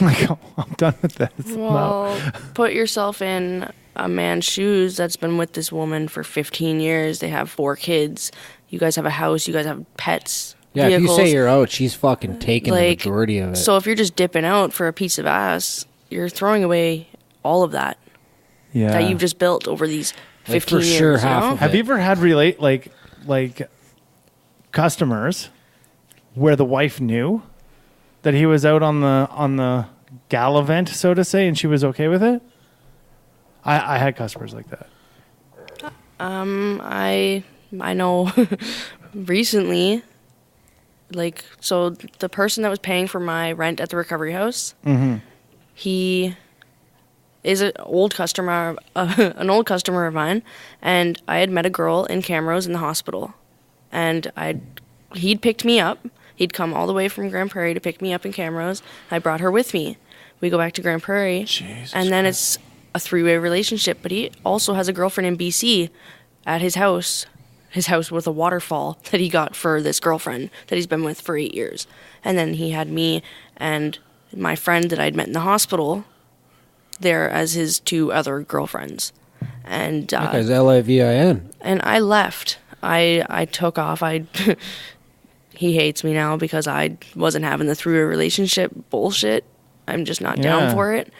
Like, I'm done with this. well, put yourself in a man's shoes that's been with this woman for 15 years. They have 4 kids. You guys have a house. You guys have pets. Yeah, vehicles. if you say you're out, she's fucking taking the majority of it. So if you're just dipping out for a piece of ass, you're throwing away all of that Yeah. that you've just built over these 15 for years. sure, you half know? of Have you ever had like customers where the wife knew that he was out on the gallivant, so to say, and she was okay with it? I had customers like that. I know recently, like, so the person that was paying for my rent at the recovery house, he is an old customer of mine, and I had met a girl in Camrose in the hospital, and he'd picked me up. He'd come all the way from Grand Prairie to pick me up in Camrose. I brought her with me. We go back to Grand Prairie, and then it's a 3-way relationship. But he also has a girlfriend in BC at his house with a waterfall that he got for this girlfriend that he's been with for 8 years. And then he had me and my friend that I'd met in the hospital there as his 2 other girlfriends. And that guy's LIVIN. and I left. I took off. He hates me now because I wasn't having the 3-way relationship bullshit. I'm just not down for it.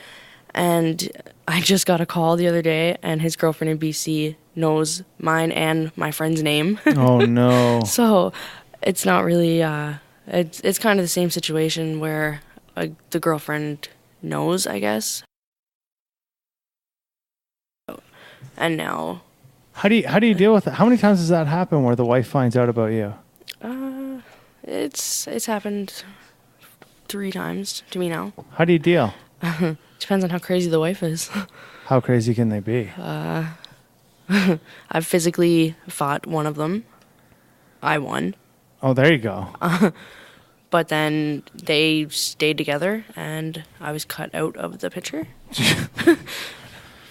And I just got a call the other day, and his girlfriend in BC knows mine and my friend's name. Oh, no. So it's not really, it's kind of the same situation where the girlfriend knows, I guess. And now... How do you deal with it? How many times does that happen where the wife finds out about you? It's happened 3 times to me now. How do you deal? Depends on how crazy the wife is. How crazy can they be? I've physically fought one of them. I won. Oh, there you go. But then they stayed together, and I was cut out of the picture.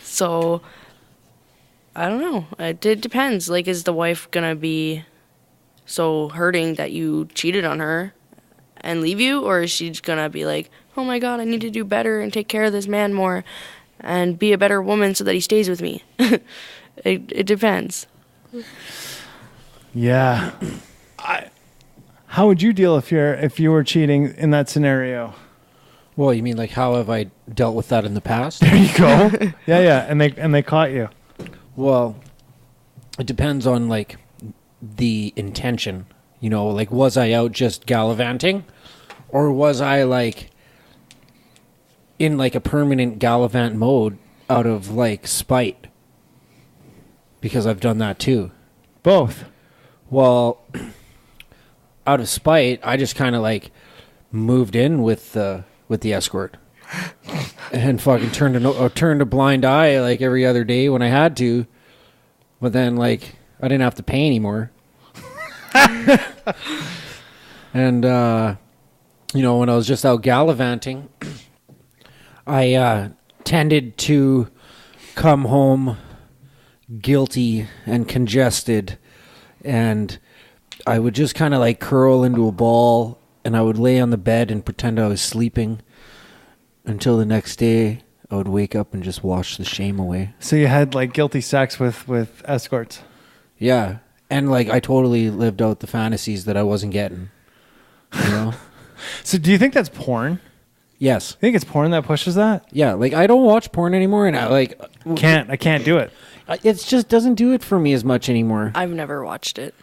So, I don't know. It depends. Like, is the wife going to be so hurting that you cheated on her and leave you? Or is she going to be like, oh my God, I need to do better and take care of this man more and be a better woman so that he stays with me? It depends. Yeah. How would you deal if you were cheating in that scenario? Well, you mean like how have I dealt with that in the past? There you go. Yeah, and they caught you. Well, it depends on like the intention. You know, like was I out just gallivanting, or was I like in like a permanent gallivant mode out of like spite? Because I've done that too. Both. Well, out of spite, I just kind of like moved in with the escort and fucking turned a blind eye like every other day when I had to. But then like I didn't have to pay anymore. And you know, when I was just out gallivanting, I tended to come home guilty and congested, and I would just kind of like curl into a ball, and I would lay on the bed and pretend I was sleeping until the next day I would wake up and just wash the shame away. So you had like guilty sex with escorts. Yeah. And like I totally lived out the fantasies that I wasn't getting. You know? So do you think that's porn? Yes. I think it's porn that pushes that? Yeah, like I don't watch porn anymore, and I can't do it. It just doesn't do it for me as much anymore. I've never watched it.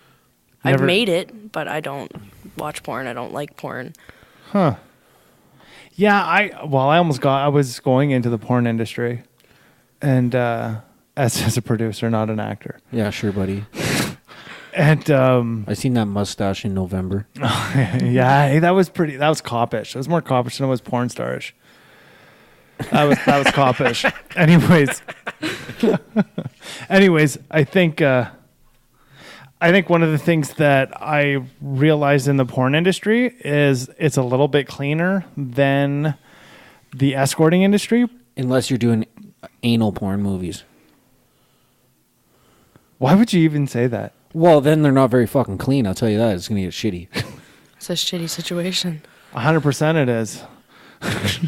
Never? I've made it, but I don't watch porn. I don't like porn. Huh. Yeah, I was going into the porn industry, and as a producer, not an actor. Yeah, sure, buddy. And I seen that mustache in November. yeah, that was coppish. It was more coppish than it was porn starish. That was coppish. Anyways, I think one of the things that I realized in the porn industry is it's a little bit cleaner than the escorting industry. Unless you're doing anal porn movies. Why would you even say that? Well, then they're not very fucking clean. I'll tell you that. It's going to get shitty. It's a shitty situation. 100% it is.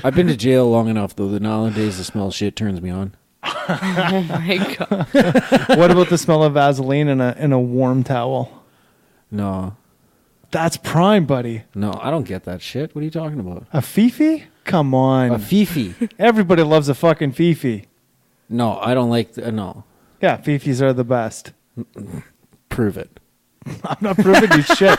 I've been to jail long enough, though, that nowadays the smell of shit turns me on. Oh my god. What about the smell of Vaseline in a warm towel? No. That's prime, buddy. No, I don't get that shit. What are you talking about? A Fifi? Come on. A Fifi. Everybody loves a fucking Fifi. No, I don't like... no. Yeah, Fifis are the best. Prove it. I'm not proving you shit.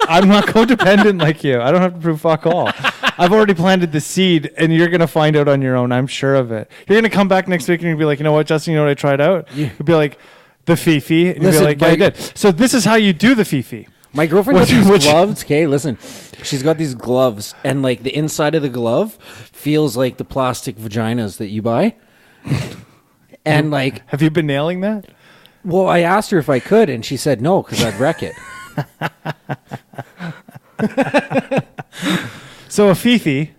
I'm not codependent like you. I don't have to prove fuck all. I've already planted the seed, and you're going to find out on your own. I'm sure of it. You're going to come back next week, and you're going to be like, you know what, Justin, you know what I tried out? Yeah. You'll be like, the Fifi. And you'll Listen, be like, yeah, I did. So this is how you do the Fifi. My girlfriend got Which- these gloves. Okay, listen. She's got these gloves, and like the inside of the glove feels like the plastic vaginas that you buy. And like, Have you been nailing that? well, I asked her if I could, and she said no because I'd wreck it. So a Fifi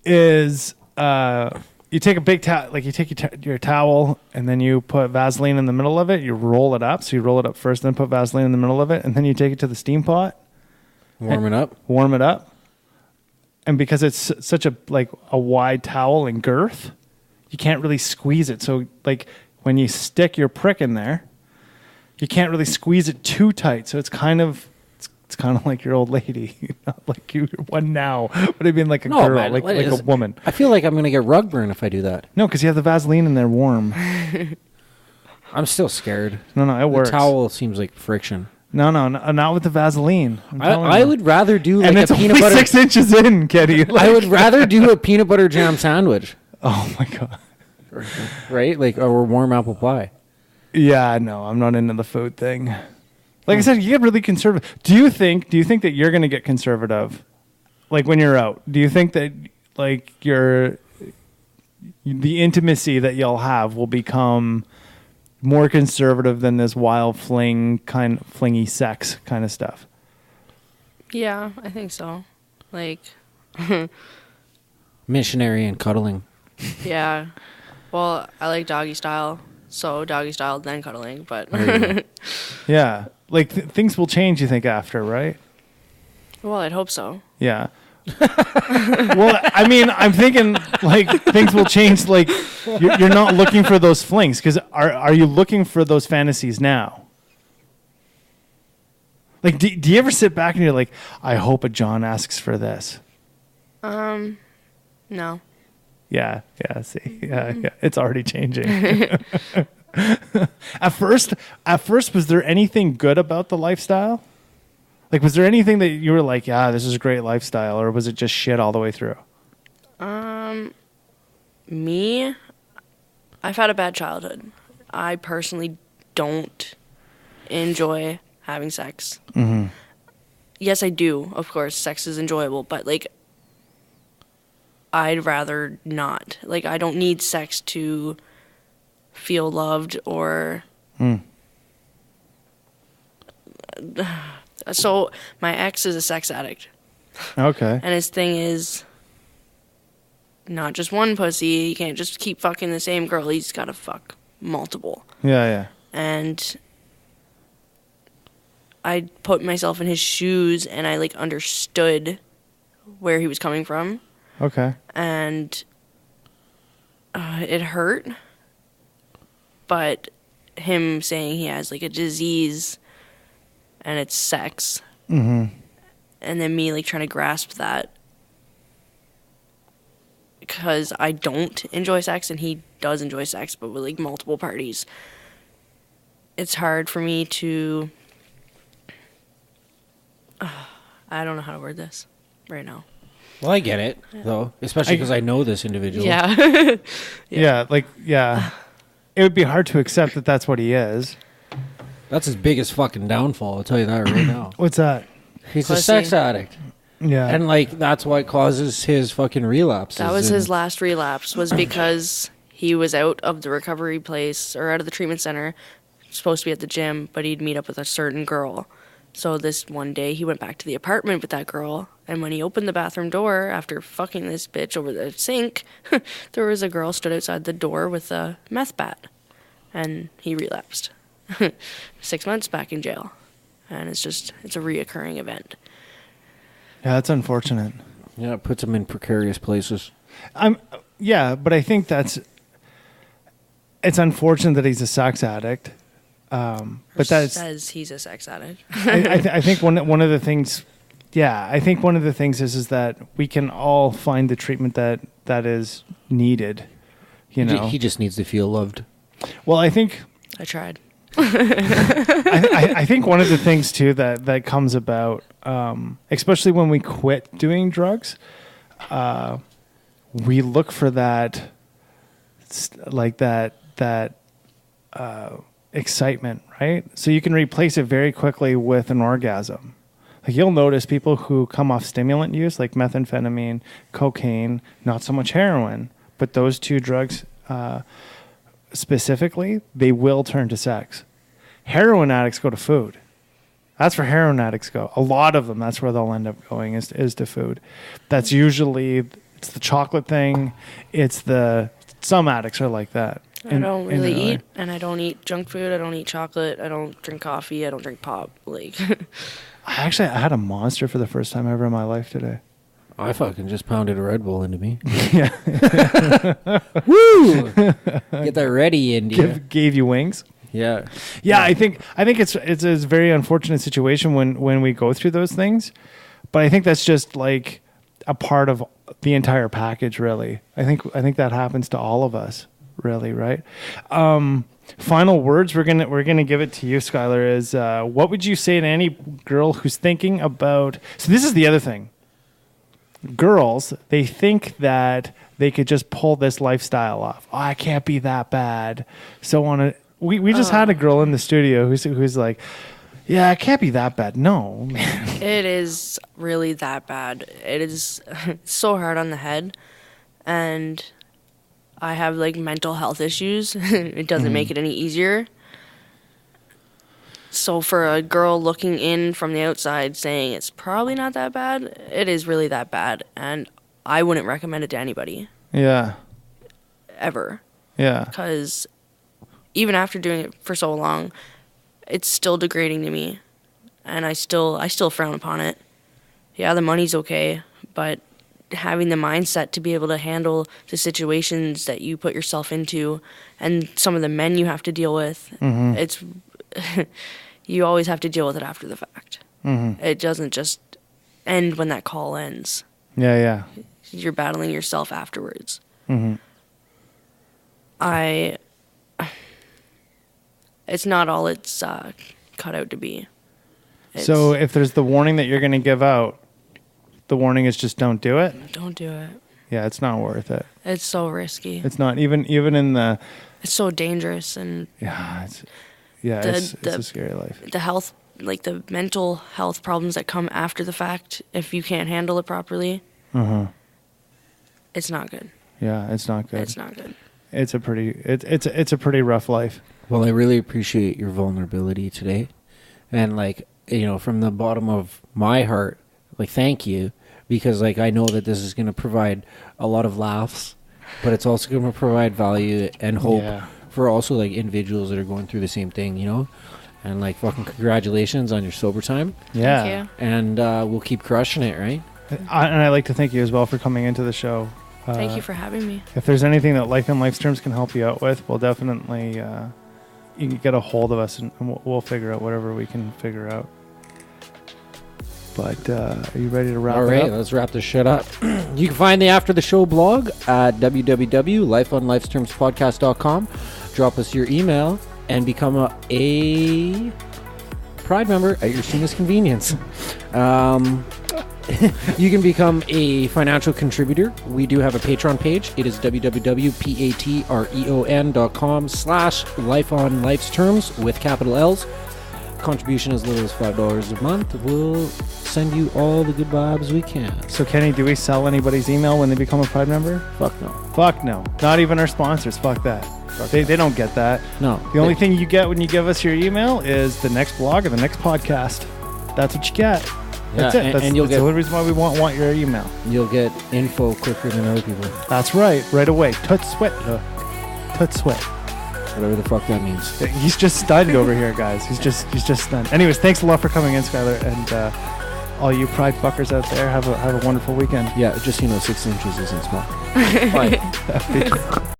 is you take a big towel, like you take your towel, and then you put Vaseline in the middle of it. You roll it up. So you roll it up first, then put Vaseline in the middle of it, and then you take it to the steam pot. Warm it up. Warm it up. And because it's such a wide towel and girth, you can't really squeeze it. So like when you stick your prick in there, you can't really squeeze it too tight. So it's kind of like your old lady, not like you're one now, but I mean like a No, girl, man, like what a is- woman. I feel like I'm going to get rug burn if I do that. No, because you have the Vaseline in there warm. I'm still scared. No, it The works. towel seems like friction. No, not with the Vaseline. I'm telling I you. would rather do like and a it's peanut only butter. 6 inches in, Ketty. I would rather do a peanut butter jam sandwich, Oh my god. right? Like or warm apple pie. Yeah, no, I'm not into the food thing. Like I said, you get really conservative. Do you think that you're going to get conservative? Like when you're out, do you think that like the intimacy that you'll have will become more conservative than this wild flingy sex kind of stuff? Yeah, I think so. Like, Missionary and cuddling. yeah. Well, I like doggy style, so doggy style then cuddling, but Yeah. Like things will change, you think, after, right? well, I'd hope so. Yeah. Well, I mean, I'm thinking like things will change. Like you're not looking for those flings because are you looking for those fantasies now? Like, do you ever sit back and you're like, I hope a John asks for this? No. Yeah. See, yeah. It's already changing. At first, was there anything good about the lifestyle? Like, was there anything that you were like, yeah, this is a great lifestyle, or was it just shit all the way through? Me, I've had a bad childhood. I personally don't enjoy having sex. Mm-hmm. Yes, I do. Of course, sex is enjoyable, but like, I'd rather not. Like, I don't need sex to feel loved or. So my ex is a sex addict, Okay. and his thing is not just one pussy. He can't just keep fucking the same girl. He's got to fuck multiple. Yeah. And I put myself in his shoes, and I like understood where he was coming from, Okay. and it hurt. But him saying he has like a disease and it's sex, Mm-hmm. and then me like trying to grasp that because I don't enjoy sex and he does enjoy sex, but with like multiple parties, it's hard for me to. I don't know how to word this right now. Well, I get it though, especially because I know this individual. Yeah. Yeah. It would be hard to accept that that's what he is. That's his biggest fucking downfall. I'll tell you that right now. What's that? He's a Pussy. sex addict, Yeah. and like that's what causes his fucking relapses. That was and- his last relapse, was because he was out of the recovery place or out of the treatment center, supposed to be at the gym, but he'd meet up with a certain girl. So this one day he went back to the apartment with that girl, and when he opened the bathroom door after fucking this bitch over the sink, there was a girl stood outside the door with a meth bat, and he relapsed. 6 months back in jail. And it's a reoccurring event. Yeah, that's unfortunate. Yeah, it puts them in precarious places. But I think it's unfortunate that he's a sex addict. But says he's a sex addict. I think one of the things, is that we can all find the treatment that is needed. He just needs to feel loved. Well, I think I tried. I think one of the things too that comes about, especially when we quit doing drugs, we look for that excitement, right? So you can replace it very quickly with an orgasm. Like you'll notice people who come off stimulant use, like methamphetamine, cocaine, not so much heroin, but those two drugs specifically, they will turn to sex. Heroin addicts go to food. That's where heroin addicts go. A lot of them, that's where they'll end up going is to food. That's usually, it's the chocolate thing. Some addicts are like that. I don't really eat, and I don't eat junk food. I don't eat chocolate. I don't drink coffee. I don't drink pop. I had a Monster for the first time ever in my life today. I fucking just pounded a Red Bull into me. Yeah. Woo! Get that ready, India. Gave you wings. Yeah. Yeah, I think it's a very unfortunate situation when we go through those things, but I think that's just like a part of the entire package, really. I think that happens to all of us, really, right? Final words, we're gonna give it to you, Skylar. Is what would you say to any girl who's thinking about? So this is the other thing. Girls, they think that they could just pull this lifestyle off. Oh, I can't be that bad. So on a we just had a girl in the studio who's like, yeah, it can't be that bad. No, man. It is really that bad. It is so hard on the head, and I have mental health issues. It doesn't make it any easier. So for a girl looking in from the outside saying it's probably not that bad, it is really that bad, and I wouldn't recommend it to anybody. Yeah. Ever. Yeah. Because even after doing it for so long, it's still degrading to me, and I still frown upon it. Yeah, the money's okay, but having the mindset to be able to handle the situations that you put yourself into and some of the men you have to deal with, it's you always have to deal with it after the fact. It doesn't just end when that call ends. Yeah. You're battling yourself afterwards. It's not all it's cut out to be. So if there's the warning that you're going to give out, the warning is just don't do it? Don't do it. Yeah, it's not worth it. It's so risky. It's not even in the... It's so dangerous, and... It's a scary life. The health, the mental health problems that come after the fact, if you can't handle it properly, it's not good. Yeah, it's not good. It's not good. It's a pretty rough life. Well, I really appreciate your vulnerability today. And from the bottom of my heart, thank you, because I know that this is going to provide a lot of laughs, but it's also going to provide value and hope for also individuals that are going through the same thing, and fucking congratulations on your sober time. Yeah. Thank you. And we'll keep crushing it, right? And I'd like to thank you as well for coming into the show. Thank you for having me. If there's anything that Life in Life's Terms can help you out with, we'll definitely you can get a hold of us and we'll figure out whatever we can figure out. But are you ready to wrap it up? All right, let's wrap this shit up. You can find the After the Show blog at www.lifeonlifestermspodcast.com. Drop us your email and become a Pride member at your soonest convenience. You can become a financial contributor. We do have a Patreon page. It is www.patreon.com/lifeonlifesterms with capital L's. Contribution as little as $5 a month. We'll send you all the good vibes we can. So Kenny, do we sell anybody's email when they become a Pride member? Fuck no. Fuck no. Not even our sponsors. Fuck that. They don't get that. No. The only thing you get when you give us your email is the next blog or the next podcast. That's what you get. That's it. That's the only reason why we want your email. You'll get info quicker than other people. That's right. Right away. Tut sweat. Whatever the fuck that means. He's just stunned over here, guys. He's just stunned. Anyways, thanks a lot for coming in, Skylar, and all you pride fuckers out there, have a wonderful weekend. Yeah, just 6 inches isn't small. Bye.